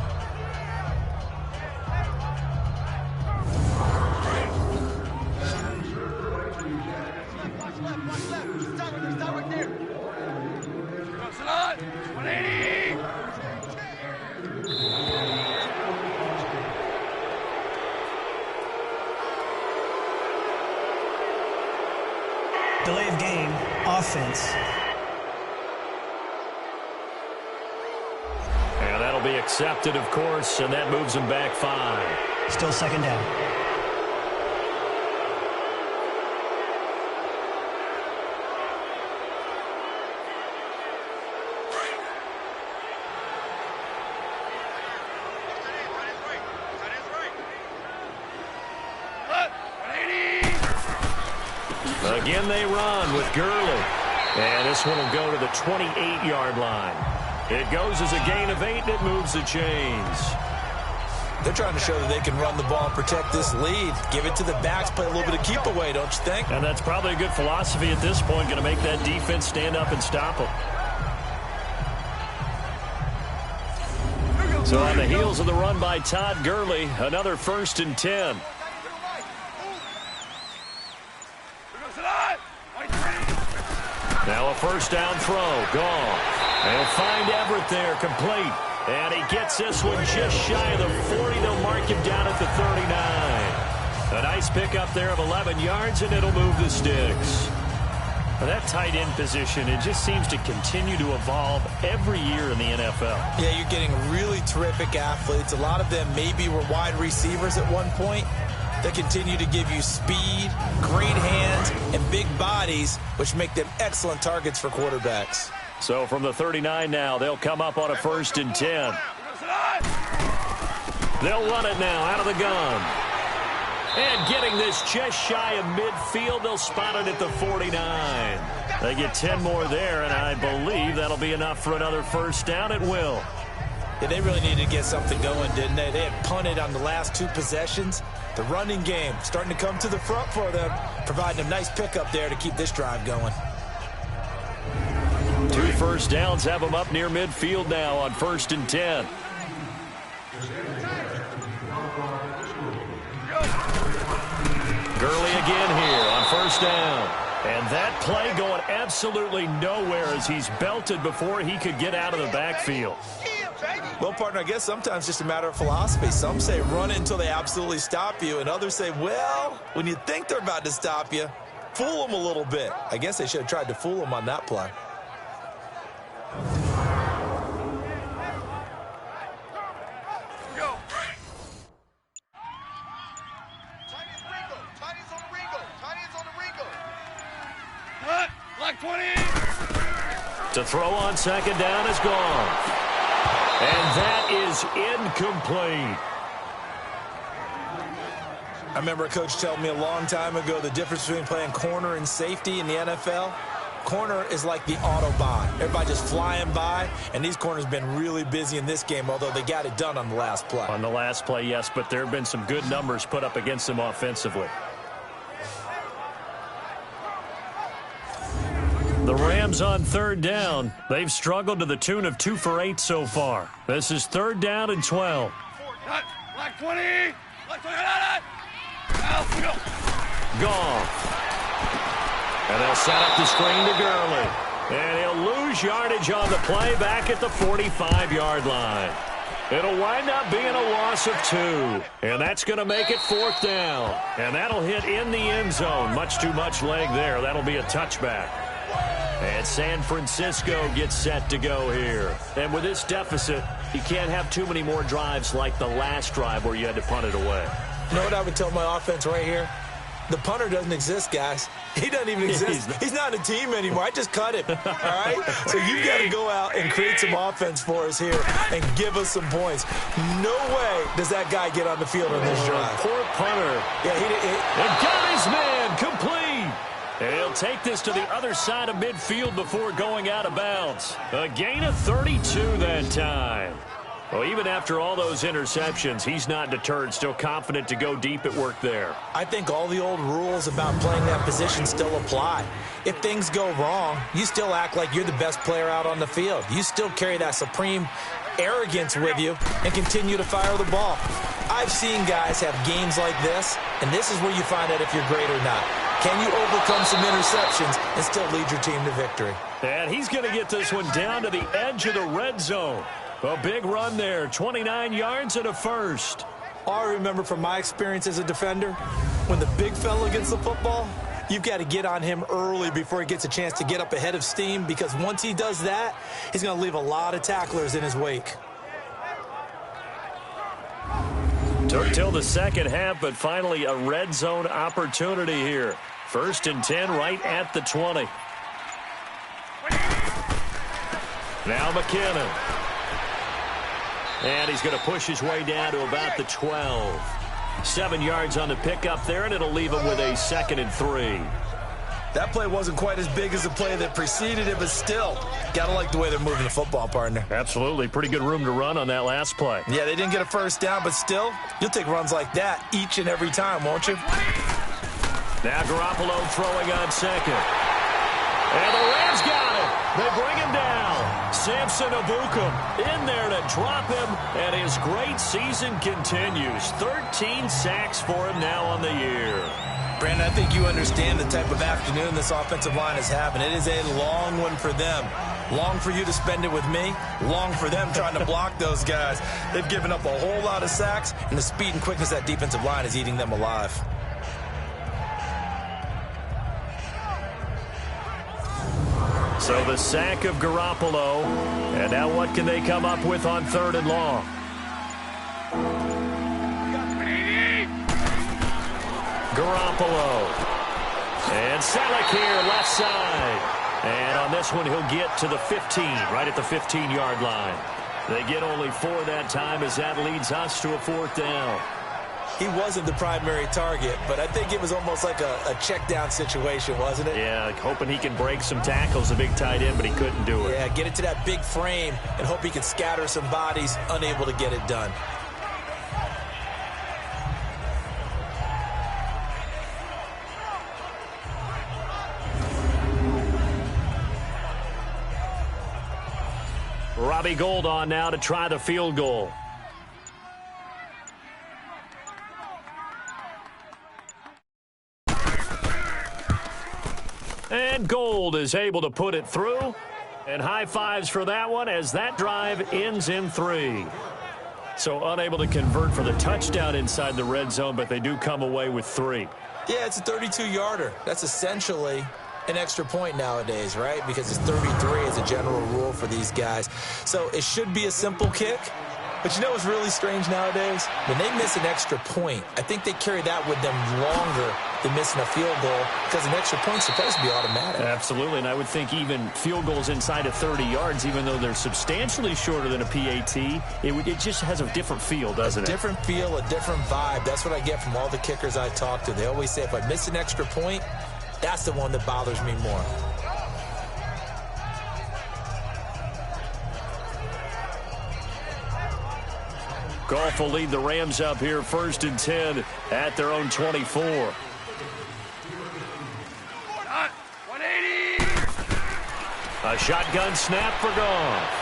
That'll be accepted, of course, and that moves them back 5. Still second down. Again, they run with Gurley. And this one will go to the 28-yard line. It goes as a gain of 8, and it moves the chains. They're trying to show that they can run the ball and protect this lead. Give it to the backs, play a little bit of keep away, don't you think? And that's probably a good philosophy at this point, going to make that defense stand up and stop them. So on the heels of the run by Todd Gurley, another 1st and 10. Now a first down throw. Gone. They'll find Everett there, complete. And he gets this one just shy of the 40. They'll mark him down at the 39. A nice pickup there of 11 yards, and it'll move the sticks. Now that tight end position, it just seems to continue to evolve every year in the NFL. Yeah, you're getting really terrific athletes. A lot of them maybe were wide receivers at one point. They continue to give you speed, great hands, and big bodies, which make them excellent targets for quarterbacks. So from the 39 now, they'll come up on a 1st and 10. They'll run it now out of the gun. And getting this just shy of midfield, they'll spot it at the 49. They get 10 more there, and I believe that'll be enough for another first down. It will. Yeah, they really needed to get something going, didn't they? They had punted on the last 2 possessions. The running game starting to come to the front for them, providing a nice pickup there to keep this drive going. 2 first downs have them up near midfield now on 1st and 10. Gurley again here on 1st down. And that play going absolutely nowhere as he's belted before he could get out of the backfield. Well, partner, I guess sometimes it's just a matter of philosophy. Some say run until they absolutely stop you, and others say, well, when you think they're about to stop you, fool them a little bit. I guess they should have tried to fool them on that play. To throw on 2nd down is gone. And that is incomplete. I remember a coach telling me a long time ago the difference between playing corner and safety in the NFL. Corner is like the Autobahn. Everybody just flying by, and these corners have been really busy in this game, although they got it done on the last play. On the last play, yes, but there have been some good numbers put up against them offensively. The Rams on 3rd down. They've struggled to the tune of 2 for 8 so far. This is 3rd down and 12. Black 20. Black 20. Gone. And they'll set up the screen to Gurley. And he'll lose yardage on the play back at the 45-yard line. It'll wind up being a loss of 2. And that's going to make it 4th down. And that'll hit in the end zone. Much too much leg there. That'll be a touchback. And San Francisco gets set to go here. And with this deficit, you can't have too many more drives like the last drive where you had to punt it away. You know what I would tell my offense right here? The punter doesn't exist, guys. He doesn't even exist. He's not a team anymore. I just cut him, all right? So you've got to go out and create some offense for us here and give us some points. No way does that guy get on the field on this drive. Poor punter. Yeah, he got his man complete. And he'll take this to the other side of midfield before going out of bounds. A gain of 32 that time. Well, even after all those interceptions, he's not deterred, still confident to go deep at work there. I think all the old rules about playing that position still apply. If things go wrong, you still act like you're the best player out on the field. You still carry that supreme arrogance with you and continue to fire the ball. I've seen guys have games like this, and this is where you find out if you're great or not. Can you overcome some interceptions and still lead your team to victory? And he's going to get this one down to the edge of the red zone. A big run there, 29 yards and a first. All I remember from my experience as a defender, when the big fella gets the football, you've got to get on him early before he gets a chance to get up ahead of steam, because once he does that, he's going to leave a lot of tacklers in his wake. Took till the second half, but finally a red zone opportunity here. 1st and 10 right at the 20. Now McKinnon. And he's going to push his way down to about the 12. 7 yards on the pickup there, and it'll leave him with a 2nd and 3. That play wasn't quite as big as the play that preceded it, but still, gotta like the way they're moving the football, partner. Absolutely. Pretty good room to run on that last play. Yeah, they didn't get a first down, but still, you'll take runs like that each and every time, won't you? Now Garoppolo throwing on 2nd. And the Rams got it. They bring him down. Samson Ebukam in there to drop him, and his great season continues. 13 sacks for him now on the year. Brandon, I think you understand the type of afternoon this offensive line is having. It is a long one for them. Long for you to spend it with me. Long for them trying to block those guys. They've given up a whole lot of sacks, and the speed and quickness of that defensive line is eating them alive. So the sack of Garoppolo, and now what can they come up with on 3rd and long? Garoppolo. And Selleck here, left side. And on this one, he'll get to the 15, right at the 15-yard line. They get only 4 that time as that leads us to a 4th down. He wasn't the primary target, but I think it was almost like a check-down situation, wasn't it? Yeah, like hoping he can break some tackles, a big tight end, but he couldn't do it. Yeah, get it to that big frame and hope he can scatter some bodies, unable to get it done. Robbie Gould on now to try the field goal. And Gould is able to put it through. And high fives for that one as that drive ends in 3. So unable to convert for the touchdown inside the red zone, but they do come away with 3. Yeah, it's a 32-yarder. That's essentially an extra point nowadays, right? Because it's 33 as a general rule for these guys. So it should be a simple kick. But you know what's really strange nowadays? When they miss an extra point, I think they carry that with them longer than missing a field goal because an extra point's supposed to be automatic. Absolutely, and I would think even field goals inside of 30 yards, even though they're substantially shorter than a PAT, it just has a different feel, doesn't it? A different feel, a different vibe. That's what I get from all the kickers I talk to. They always say if I miss an extra point, that's the one that bothers me more. Goff will lead the Rams up here 1st and 10 at their own 24. 180. A shotgun snap for Goff.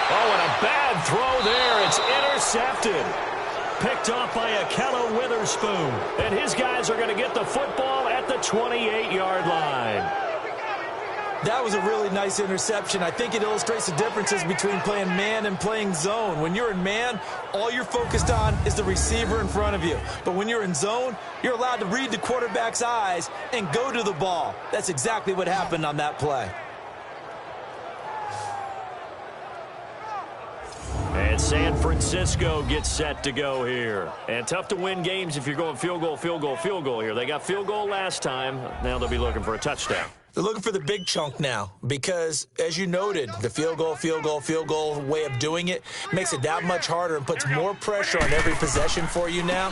Oh, and a bad throw there. It's intercepted. Picked off by Ahkello Witherspoon. And his guys are going to get the football at the 28-yard line. That was a really nice interception. I think it illustrates the differences between playing man and playing zone. When you're in man, all you're focused on is the receiver in front of you. But when you're in zone, you're allowed to read the quarterback's eyes and go to the ball. That's exactly what happened on that play. And San Francisco gets set to go here. And tough to win games if you're going field goal, field goal, field goal here. They got field goal last time. Now they'll be looking for a touchdown. They're looking for the big chunk now because, as you noted, the field goal way of doing it makes it that much harder and puts more pressure on every possession for you now.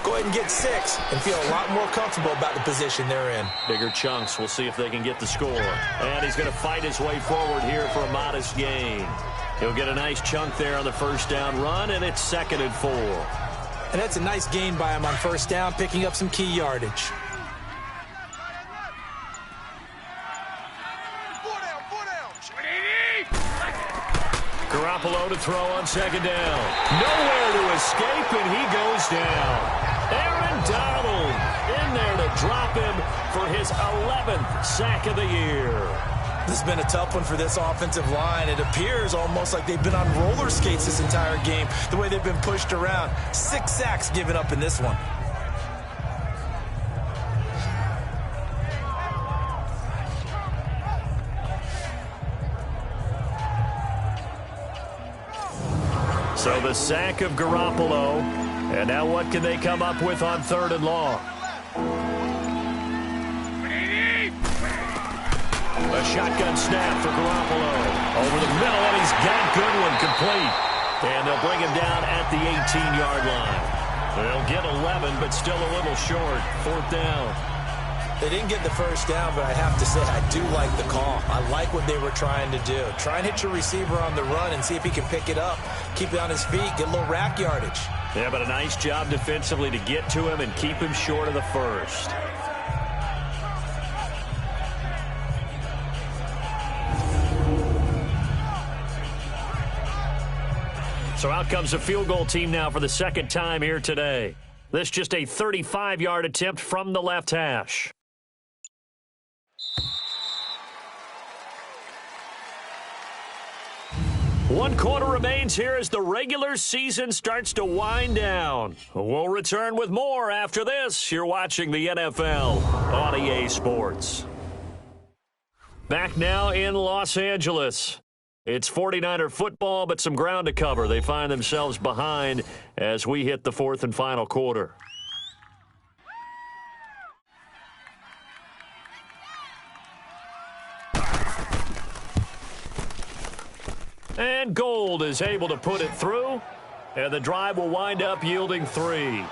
Go ahead and get 6 and feel a lot more comfortable about the position they're in. Bigger chunks. We'll see if they can get the score. And he's going to fight his way forward here for a modest gain. He'll get a nice chunk there on the first down run, and it's 2nd and 4. And that's a nice gain by him on first down, picking up some key yardage. Garoppolo to throw on 2nd down. Nowhere to escape, and he goes down. Aaron Donald in there to drop him for his 11th sack of the year. This has been a tough one for this offensive line. It appears almost like they've been on roller skates this entire game, the way they've been pushed around. 6 sacks given up in this one. So the sack of Garoppolo. And now what can they come up with on 3rd and long? A shotgun snap for Garoppolo. Over the middle, and he's got Goodwin complete. And they'll bring him down at the 18-yard line. They'll get 11, but still a little short. 4th down. They didn't get the first down, but I have to say I do like the call. I like what they were trying to do. Try and hit your receiver on the run and see if he can pick it up. Keep it on his feet, get a little rack yardage. Yeah, but a nice job defensively to get to him and keep him short of the first. So out comes a field goal team now for the 2nd time here today. This just a 35-yard attempt from the left hash. One quarter remains here as the regular season starts to wind down. We'll return with more after this. You're watching the NFL on EA Sports. Back now in Los Angeles. It's 49er football, but some ground to cover. They find themselves behind as we hit the 4th and final quarter. And Gold is able to put it through, and the drive will wind up yielding 3.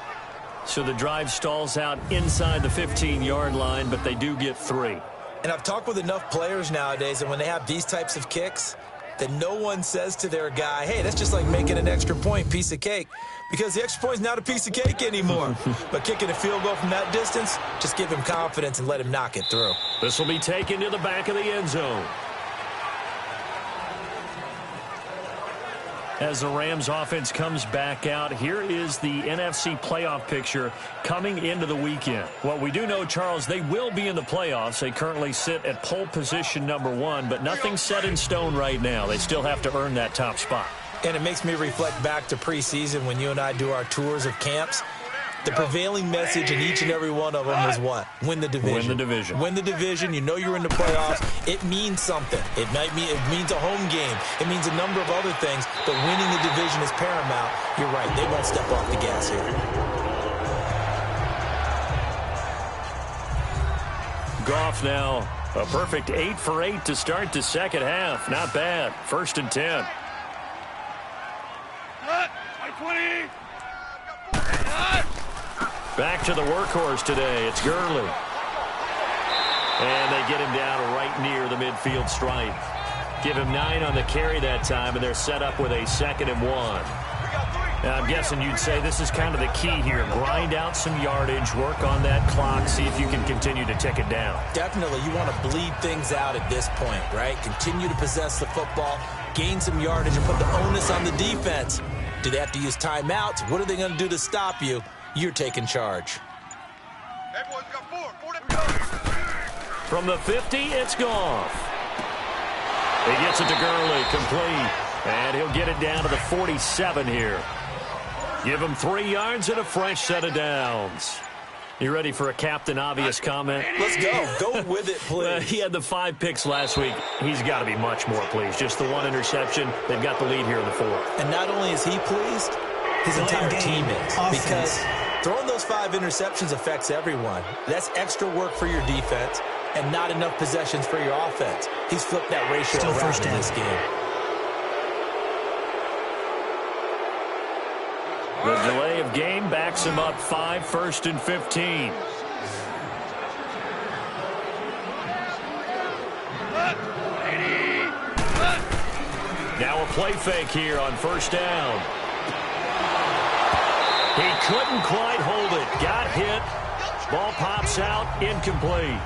So the drive stalls out inside the 15-yard line, but they do get 3. And I've talked with enough players nowadays, and when they have these types of kicks, that no one says to their guy, hey, that's just like making an extra point, piece of cake. Because the extra point is not a piece of cake anymore. But kicking a field goal from that distance, just give him confidence and let him knock it through. This will be taken to the back of the end zone. As the Rams offense comes back out, here is the NFC playoff picture coming into the weekend. What we do know, Charles, they will be in the playoffs. They currently sit at pole position #1, but nothing's set in stone right now. They still have to earn that top spot. And it makes me reflect back to preseason when you and I do our tours of camps. The prevailing message in each and every one of them was what? Win the division. Win the division. Win the division. You know you're in the playoffs. It means something. It means a home game. It means a number of other things, but winning the division is paramount. You're right. They won't step off the gas here. Goff now a perfect 8 for 8 to start the second half. Not bad. 1st and 10. 20. Back to the workhorse today. It's Gurley. And they get him down right near the midfield stripe. Give him 9 on the carry that time, and they're set up with a 2nd and 1. Now, I'm guessing you'd say this is kind of the key here. Grind out some yardage, work on that clock, see if you can continue to tick it down. Definitely. You want to bleed things out at this point, right? Continue to possess the football, gain some yardage, and put the onus on the defense. Do they have to use timeouts? What are they going to do to stop you? You're taking charge. Hey, boys, we got 4. From the 50, it's Goff. He gets it to Gurley, complete. And he'll get it down to the 47 here. Give him 3 yards and a fresh set of downs. You ready for a Captain Obvious comment? Let's go. Go with it, please. He had the 5 picks last week. He's got to be much more pleased. Just the 1 interception. They've got the lead here in the 4th. And not only is he pleased, his entire team is. Offense. Because throwing those 5 interceptions affects everyone. That's extra work for your defense and not enough possessions for your offense. He's flipped that ratio Still around first in down. this game. The delay of game backs him up 5, 1st and 15. Now a play fake here on 1st down. He couldn't quite hold it. Got hit. Ball pops out. Incomplete.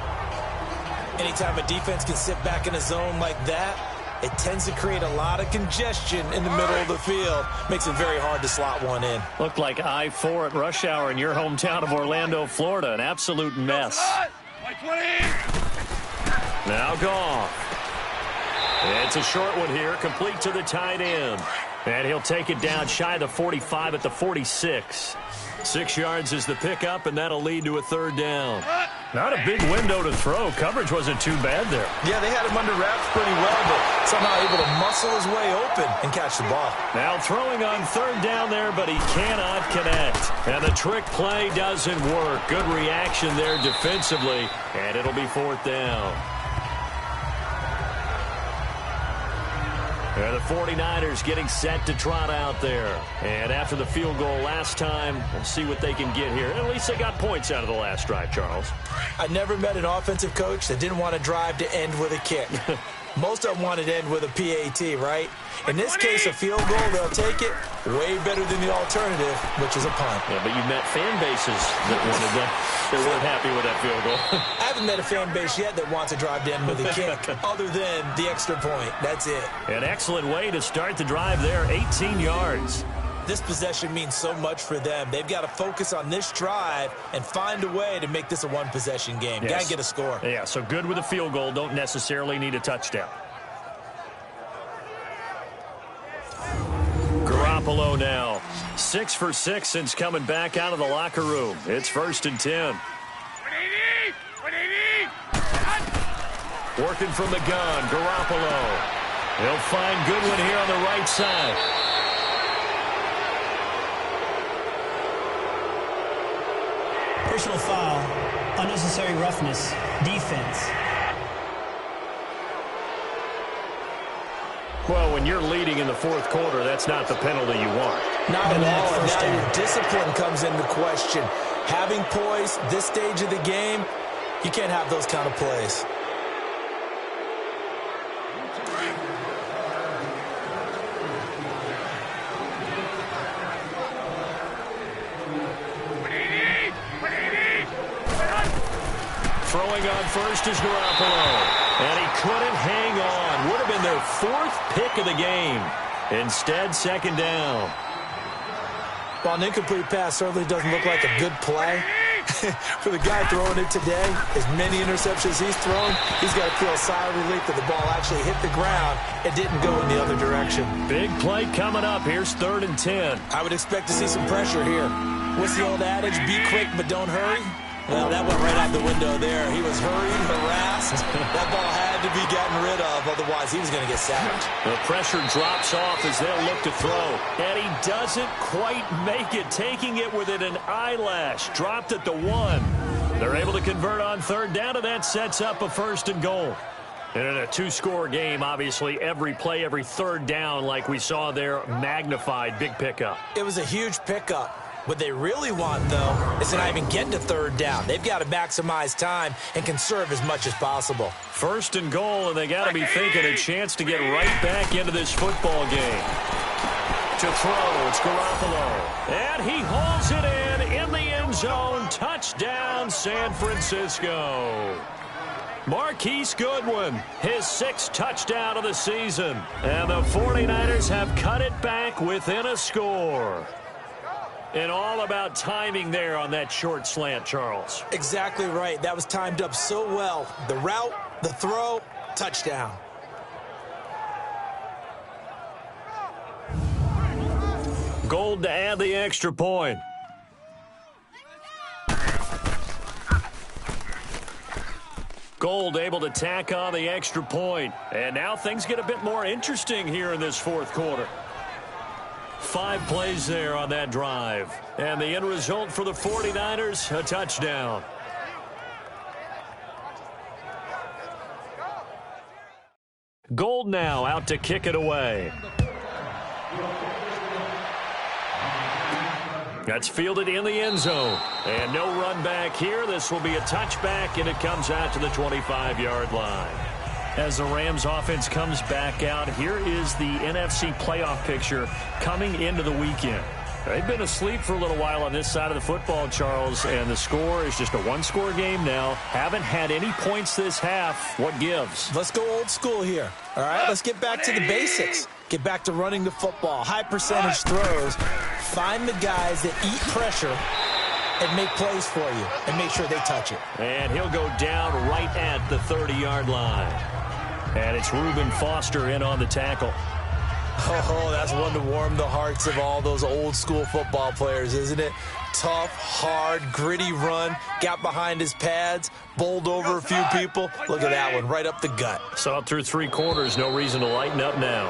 Anytime a defense can sit back in a zone like that, it tends to create a lot of congestion in the middle of the field. Makes it very hard to slot one in. Looked like I-4 at rush hour in your hometown of Orlando, Florida. An absolute mess. 20. Now Goff. It's a short one here, complete to the tight end. And he'll take it down shy of the 45 at the 46. 6 yards is the pickup, and that'll lead to a 3rd down. Not a big window to throw. Coverage wasn't too bad there. Yeah, they had him under wraps pretty well, but somehow able to muscle his way open and catch the ball. Now throwing on third down there, but he cannot connect. And the trick play doesn't work. Good reaction there defensively, and it'll be fourth down. And the 49ers getting set to trot out there. And after the field goal last time, we'll see what they can get here. At least they got points out of the last drive, Charles. I never met an offensive coach that didn't want a drive to end with a kick. Most of them wanted to end with a PAT, right? In this case, a field goal, they'll take it way better than the alternative, which is a punt. Yeah, but you've met fan bases that wanted that. They weren't happy with that field goal. I haven't met a fan base yet that wants a drive to end with a kick other than the extra point. That's it. An excellent way to start the drive there, 18 yards. This possession means so much for them. They've got to focus on this drive and find a way to make this a one-possession game. Yes. Got to get a score. Yeah, so good with a field goal. Don't necessarily need a touchdown. Garoppolo now. 6 for 6 since coming back out of the locker room. It's 1st and 10. Working from the gun, Garoppolo. He'll find Goodwin here on the right side. Personal foul, unnecessary roughness, defense. Well, when you're leading in the fourth quarter, that's not the penalty you want. Not at all. And now your discipline comes into question. Having poise this stage of the game, you can't have those kind of plays. Throwing on first is Garoppolo. And he couldn't hang on. Would have been their 4th pick of the game. Instead, 2nd down. Well, an incomplete pass certainly doesn't look like a good play. For the guy throwing it today, as many interceptions he's thrown, he's got to feel a sigh of relief that the ball actually hit the ground and didn't go in the other direction. Big play coming up. Here's 3rd and 10. I would expect to see some pressure here. What's the old adage? Be quick, but don't hurry. Well, that went right out the window there. He was hurried, harassed. That ball had to be gotten rid of, otherwise he was going to get sacked. The pressure drops off as they'll look to throw. And he doesn't quite make it, taking it within an eyelash. Dropped at the 1. They're able to convert on 3rd down, and that sets up a 1st and goal. And in a 2-score game, obviously, every play, every 3rd down, like we saw there, magnified. Big pickup. It was a huge pickup. What they really want, though, is to not even get to 3rd down. They've got to maximize time and conserve as much as possible. 1st and goal, and they got to be thinking a chance to get right back into this football game. To throw, it's Garoppolo. And he hauls it in the end zone. Touchdown, San Francisco. Marquise Goodwin, his 6th touchdown of the season. And the 49ers have cut it back within a score. And all about timing there on that short slant, Charles. Exactly right. That was timed up so well. The route, the throw, touchdown. Gold to add the extra point. Gold able to tack on the extra point. And now things get a bit more interesting here in this fourth quarter. 5 plays there on that drive. And the end result for the 49ers, a touchdown. Gold now out to kick it away. That's fielded in the end zone. And no run back here. This will be a touchback, and it comes out to the 25-yard line. As the Rams offense comes back out, here is the NFC playoff picture coming into the weekend. They've been asleep for a little while on this side of the football, Charles, and the score is just a 1-score game now. Haven't had any points this half. What gives? Let's go old school here. All right, let's get back to the basics. Get back to running the football, high percentage throws. Find the guys that eat pressure and make plays for you and make sure they touch it. And he'll go down right at the 30-yard line. And it's Reuben Foster in on the tackle. Oh, that's one to warm the hearts of all those old school football players, isn't it? Tough, hard, gritty run, got behind his pads, bowled over a few people. Look at that one, right up the gut. Saw it through 3 quarters, no reason to lighten up now.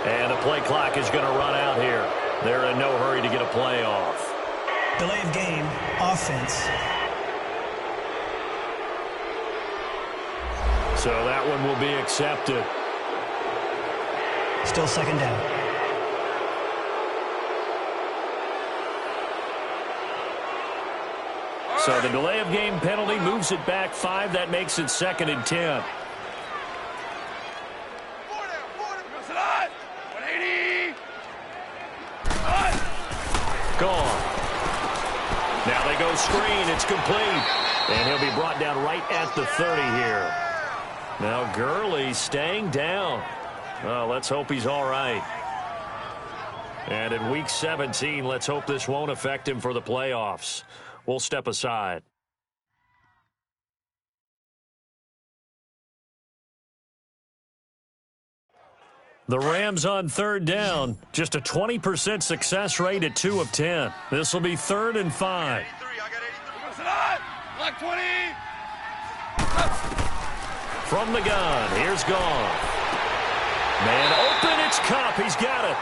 And the play clock is going to run out here. They're in no hurry to get a play off. Delay of game, offense. So that one will be accepted. Still second down. So the delay of game penalty moves it back 5. That makes it 2nd and 10. Gone. Now they go screen. It's complete. And he'll be brought down right at the 30 here. Now Gurley staying down. Well, let's hope he's all right. And in Week 17, let's hope this won't affect him for the playoffs. We'll step aside. The Rams on 3rd down. Just a 20% success rate at 2 of 10. This will be 3rd and 5. Black 20. From the gun, here's Goff. Man open, it's Kupp. He's got it.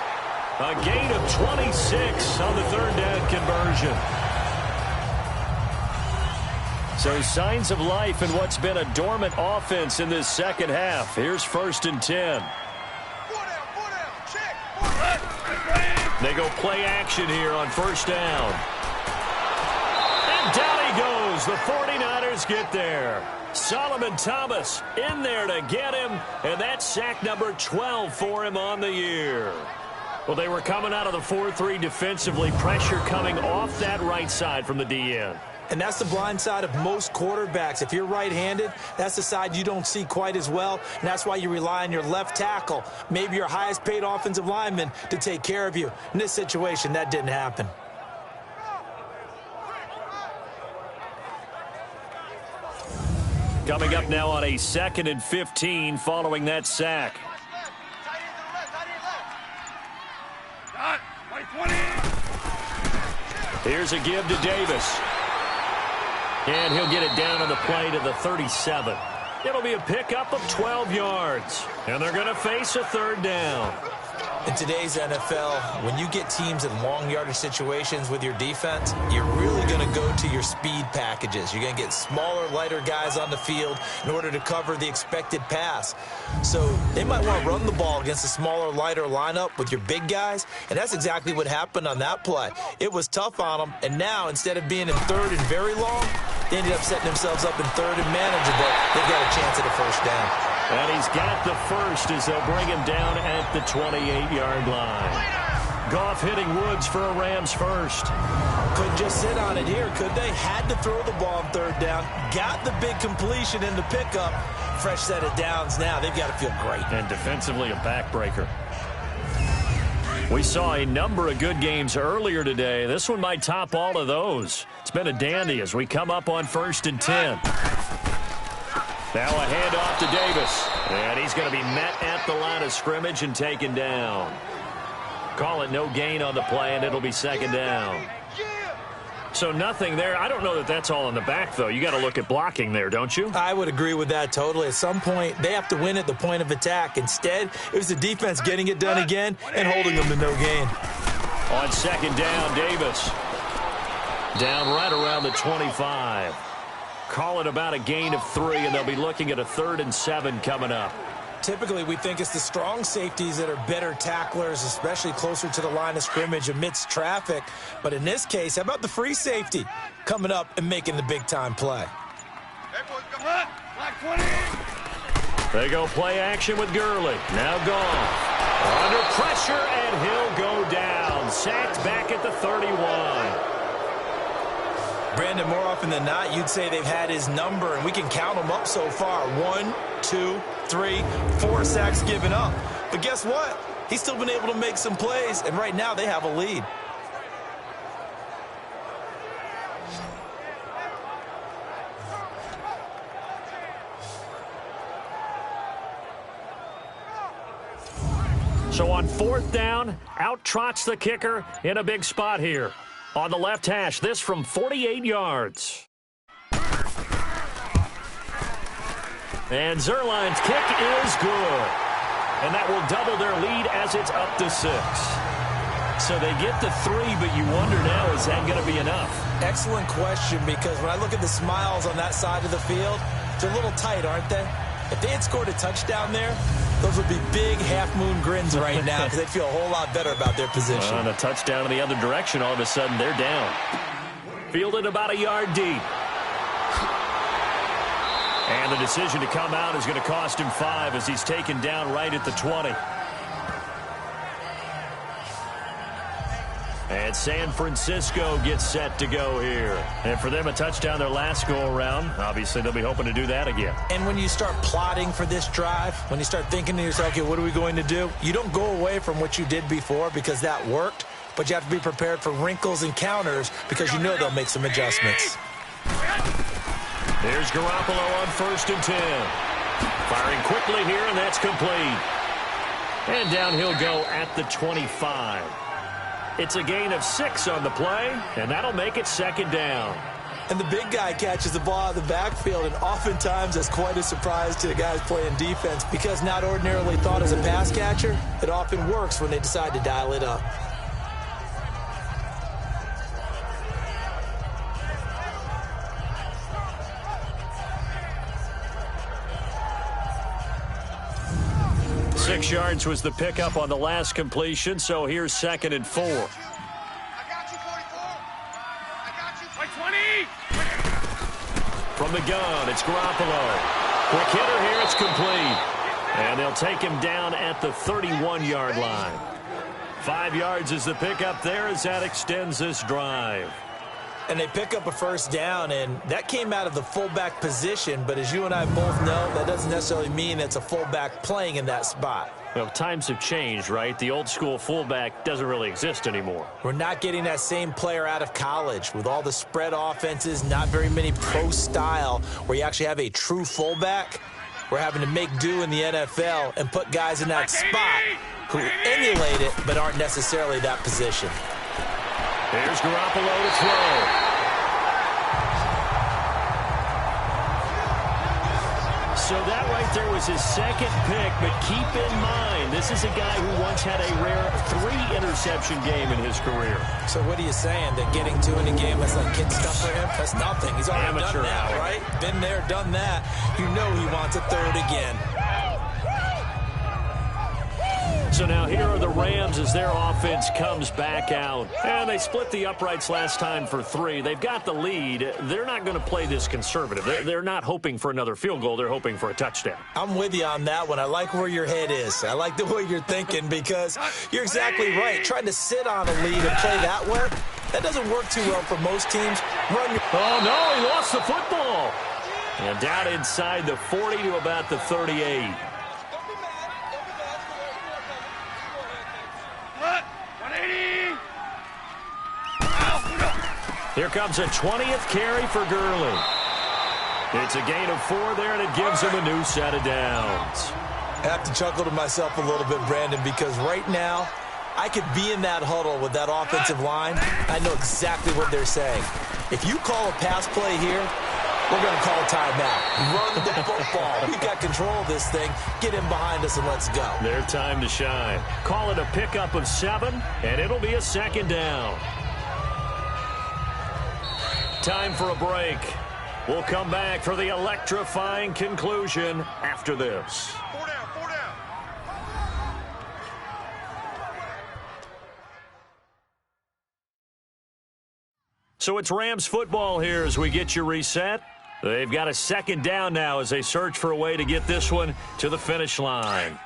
A gain of 26 on the 3rd down conversion. So signs of life in what's been a dormant offense in this second half. Here's 1st and 10. They go play action here on 1st down. And down he goes. The 49ers get there. Solomon Thomas in there to get him, and that's sack number 12 for him on the year. Well, they were coming out of the 4-3 defensively. Pressure coming off that right side from the DN. And that's the blind side of most quarterbacks. If you're right-handed, that's the side you don't see quite as well, and that's why you rely on your left tackle, maybe your highest-paid offensive lineman, to take care of you. In this situation, that didn't happen. Coming up now on a 2nd and 15 following that sack. Here's a give to Davis. And he'll get it down on the play to the 37. It'll be a pickup of 12 yards. And they're going to face a 3rd down. In today's NFL, when you get teams in long yardage situations with your defense, you're really going to go to your speed packages. You're going to get smaller, lighter guys on the field in order to cover the expected pass. So they might want to run the ball against a smaller, lighter lineup with your big guys, and that's exactly what happened on that play. It was tough on them, and now instead of being in 3rd and very long, they ended up setting themselves up in 3rd and manageable. They've got a chance at a 1st down. And he's got the 1st as they'll bring him down at the 28-yard line. Goff hitting Woods for a Rams 1st. Couldn't just sit on it here, could they? Had to throw the ball on 3rd down. Got the big completion in the pickup. Fresh set of downs now. They've got to feel great. And defensively a backbreaker. We saw a number of good games earlier today. This one might top all of those. It's been a dandy as we come up on 1st and 10. Now a handoff to Davis. And he's going to be met at the line of scrimmage and taken down. Call it no gain on the play, and it'll be 2nd down. So nothing there. I don't know that that's all in the back, though. You got to look at blocking there, don't you? I would agree with that totally. At some point, they have to win at the point of attack. Instead, it was the defense getting it done again and holding them to no gain. On 2nd down, Davis. Down right around the 25. Call it about a gain of 3, and they'll be looking at a 3rd and 7 coming up. Typically, we think it's the strong safeties that are better tacklers, especially closer to the line of scrimmage amidst traffic. But in this case, how about the free safety coming up and making the big-time play? They go play action with Gurley. Now Goff. Under pressure, and he'll go down. Sacked back at the 31. Brandon, more often than not, you'd say they've had his number, and we can count them up so far. 1, 2, 3, 4 sacks given up. But guess what? He's still been able to make some plays, and right now they have a lead. So on 4th down, out trots the kicker in a big spot here. On the left hash, this from 48 yards. And Zuerlein's kick is good. And that will double their lead as it's up to 6. So they get the 3, but you wonder now, is that going to be enough? Excellent question, because when I look at the smiles on that side of the field, they're a little tight, aren't they? If they had scored a touchdown there, those would be big half-moon grins right now because they'd feel a whole lot better about their position. On a touchdown in the other direction, all of a sudden they're down. Fielded about a yard deep. And the decision to come out is going to cost him 5 as he's taken down right at the 20. And San Francisco gets set to go here. And for them, a touchdown their last go-around. Obviously, they'll be hoping to do that again. And when you start plotting for this drive, when you start thinking to yourself, okay, what are we going to do? You don't go away from what you did before because that worked, but you have to be prepared for wrinkles and counters because you know they'll make some adjustments. There's Garoppolo on 1st and 10. Firing quickly here, and that's complete. And down he'll go at the 25. It's a gain of 6 on the play, and that'll make it 2nd down. And the big guy catches the ball out of the backfield, and oftentimes that's quite a surprise to the guys playing defense because not ordinarily thought as a pass catcher, it often works when they decide to dial it up. Six yards was the pickup on the last completion, so here's 2nd and 4. I got you, 44. I got you. Like 20. From the gun, it's Garoppolo. Quick hitter here, it's complete. And they'll take him down at the 31-yard line. 5 yards is the pickup there as that extends this drive. And they pick up a 1st down, and that came out of the fullback position. But as you and I both know, that doesn't necessarily mean it's a fullback playing in that spot. Well, times have changed, right? The old school fullback doesn't really exist anymore. We're not getting that same player out of college with all the spread offenses, not very many pro style where you actually have a true fullback. We're having to make do in the NFL and put guys in that spot who emulate it but aren't necessarily that position. Here's Garoppolo to throw. So that right there was his 2nd pick, but keep in mind, this is a guy who once had a rare 3-interception game in his career. So what are you saying, that getting 2 in a game is like kid stuff for him? That's nothing. He's already Amateur done that, hour. right? Been there, done that. You know he wants a 3rd again. So now here are the Rams as their offense comes back out. And they split the uprights last time for 3. They've got the lead. They're not going to play this conservative. They're not hoping for another field goal. They're hoping for a touchdown. I'm with you on that one. I like where your head is. I like the way you're thinking because you're exactly right. Trying to sit on a lead and play that way, that doesn't work too well for most teams. Oh, no, he lost the football. And down inside the 40 to about the 38. Here comes a 20th carry for Gurley. It's a gain of 4 there, and it gives him a new set of downs. I have to chuckle to myself a little bit, Brandon, because right now I could be in that huddle with that offensive line. I know exactly what they're saying. If you call a pass play here, we're going to call a timeout. Run the football. We've got control of this thing. Get in behind us and let's go. Their time to shine. Call it a pickup of 7, and it'll be a 2nd down. Time for a break. We'll come back for the electrifying conclusion after this. 4 down, 4 down. So it's Rams football here as we get you reset. They've got a 2nd down now as they search for a way to get this one to the finish line.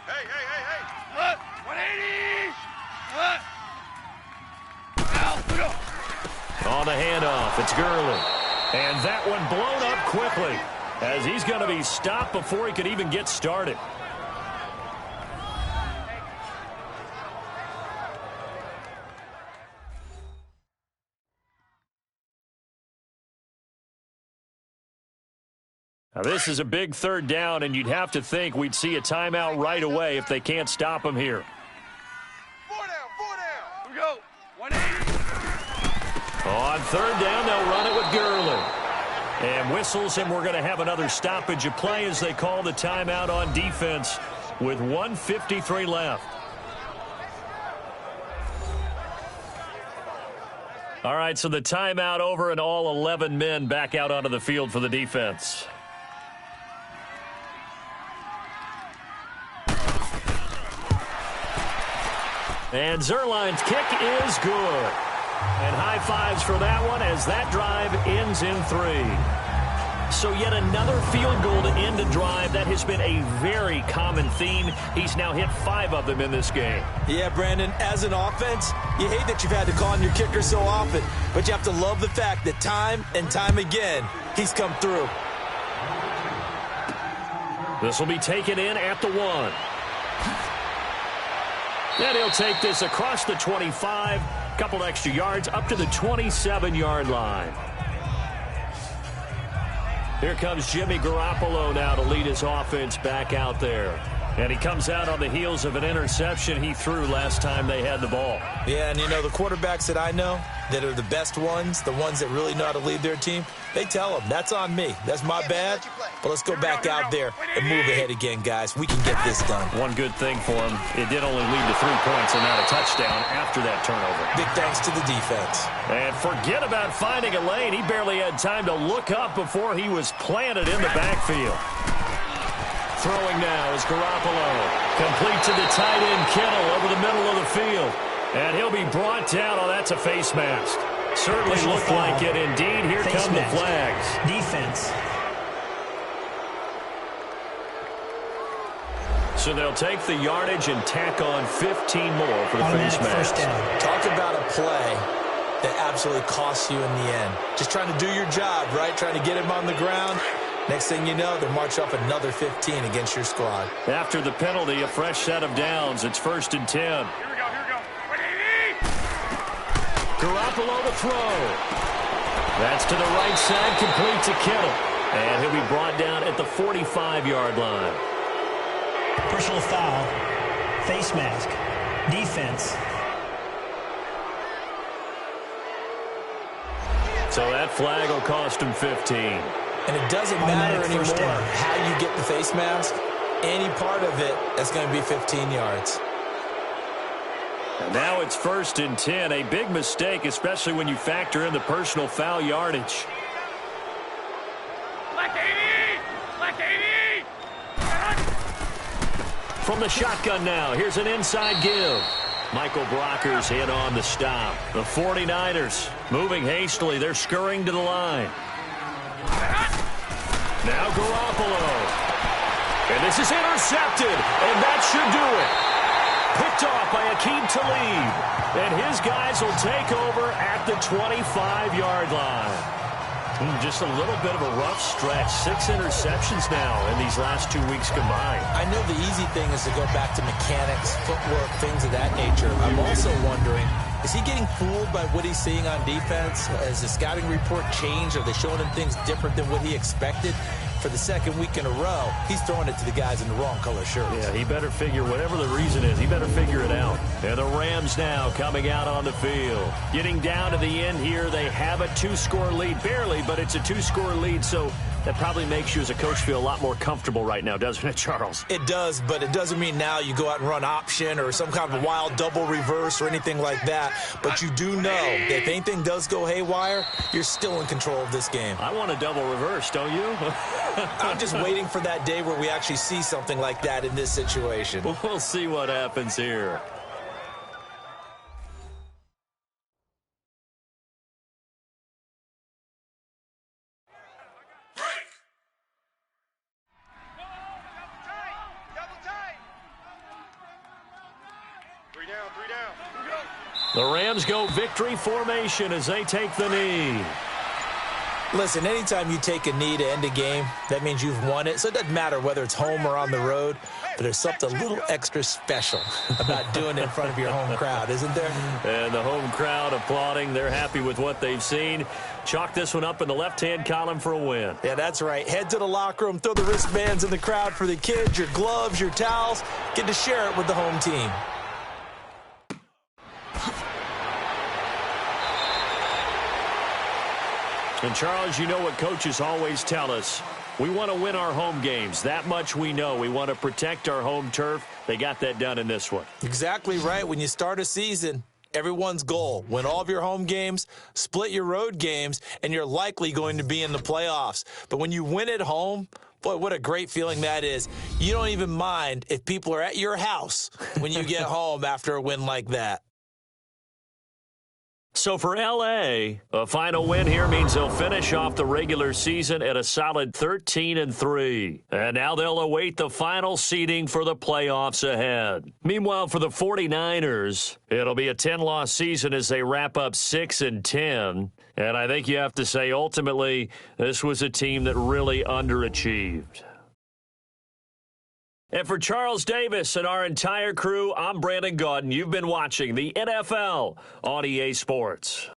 Hey, hey, hey, hey. What? 180. What? On the handoff, it's Gurley. And that one blown up quickly as he's going to be stopped before he could even get started. Now, this is a big third down, and you'd have to think we'd see a timeout right away if they can't stop them here. 4 down, 4 down. Here we go. 180. On third down, they'll run it with Gurley. And whistles, and we're going to have another stoppage of play as they call the timeout on defense with 1:53 left. All right, so the timeout over and all 11 men back out onto the field for the defense. And Zuerlein's kick is good. And high fives for that one as that drive ends in 3. So yet another field goal to end a drive. That has been a very common theme. He's now hit 5 of them in this game. Yeah, Brandon, as an offense, you hate that you've had to call on your kicker so often, but you have to love the fact that time and time again, he's come through. This will be taken in at the 1. And he'll take this across the 25, couple extra yards up to the 27-yard line. Here comes Jimmy Garoppolo now to lead his offense back out there. And he comes out on the heels of an interception he threw last time they had the ball. Yeah, and you know, the quarterbacks that I know that are the best ones, the ones that really know how to lead their team, they tell them, that's on me. That's my bad. But let's go back out there and move ahead again, guys. We can get this done. One good thing for him, it did only lead to 3 points and not a touchdown after that turnover. Big thanks to the defense. And forget about finding a lane. He barely had time to look up before he was planted in the backfield. Throwing now is Garoppolo. Complete to the tight end, Kittle, over the middle of the field. And he'll be brought down. Oh, that's a face mask. Certainly looked like it. Indeed, here come the flags. Defense. So they'll take the yardage and tack on 15 more for the face mask. First down. Talk about a play that absolutely costs you in the end. Just trying to do your job, right? Trying to get him on the ground. Next thing you know, they'll march up another 15 against your squad. After the penalty, a fresh set of downs. It's 1st and 10. Here we go, here we go. 180. Garoppolo to throw. That's to the right side, complete to Kittle. And he'll be brought down at the 45-yard line. Personal foul. Face mask. Defense. So that flag will cost him 15. And it doesn't matter anymore how you get the face mask. Any part of it, that's going to be 15 yards. And now it's 1st and 10. A big mistake, especially when you factor in the personal foul yardage. Black 80! Black 80! From the shotgun now, here's an inside give. Michael Brockers in on the stop. The 49ers moving hastily. They're scurrying to the line. Now Garoppolo. And this is intercepted. And that should do it. Picked off by Aqib Talib. And his guys will take over at the 25-yard line. Just a little bit of a rough stretch. 6 interceptions now in these last 2 weeks combined. I know the easy thing is to go back to mechanics, footwork, things of that nature. I'm also wondering, is he getting fooled by what he's seeing on defense? Has the scouting report changed? Are they showing him things different than what he expected? For the 2nd week in a row, he's throwing it to the guys in the wrong color shirts. Yeah, he better figure, whatever the reason is, he better figure it out. And the Rams now coming out on the field. Getting down to the end here, they have a 2-score lead. Barely, but it's a 2-score lead, so that probably makes you as a coach feel a lot more comfortable right now, doesn't it, Charles? It does, but it doesn't mean now you go out and run option or some kind of a wild double reverse or anything like that. But you do know that if anything does go haywire, you're still in control of this game. I want a double reverse, don't you? I'm just waiting for that day where we actually see something like that in this situation. We'll see what happens here. The Rams go victory formation as they take the knee. Listen, anytime you take a knee to end a game, that means you've won it. So it doesn't matter whether it's home or on the road, but there's something a little extra special about doing it in front of your home crowd, isn't there? And the home crowd applauding. They're happy with what they've seen. Chalk this one up in the left-hand column for a win. Yeah, that's right. Head to the locker room, throw the wristbands in the crowd for the kids, your gloves, your towels. Get to share it with the home team. And, Charles, you know what coaches always tell us. We want to win our home games. That much we know. We want to protect our home turf. They got that done in this one. Exactly right. When you start a season, everyone's goal, win all of your home games, split your road games, and you're likely going to be in the playoffs. But when you win at home, boy, what a great feeling that is. You don't even mind if people are at your house when you get home after a win like that. So for L.A., a final win here means they'll finish off the regular season at a solid 13-3. And now they'll await the final seeding for the playoffs ahead. Meanwhile, for the 49ers, it'll be a 10-loss season as they wrap up 6-10. And I think you have to say, ultimately, this was a team that really underachieved. And for Charles Davis and our entire crew, I'm Brandon Gaudin. You've been watching the NFL on EA Sports.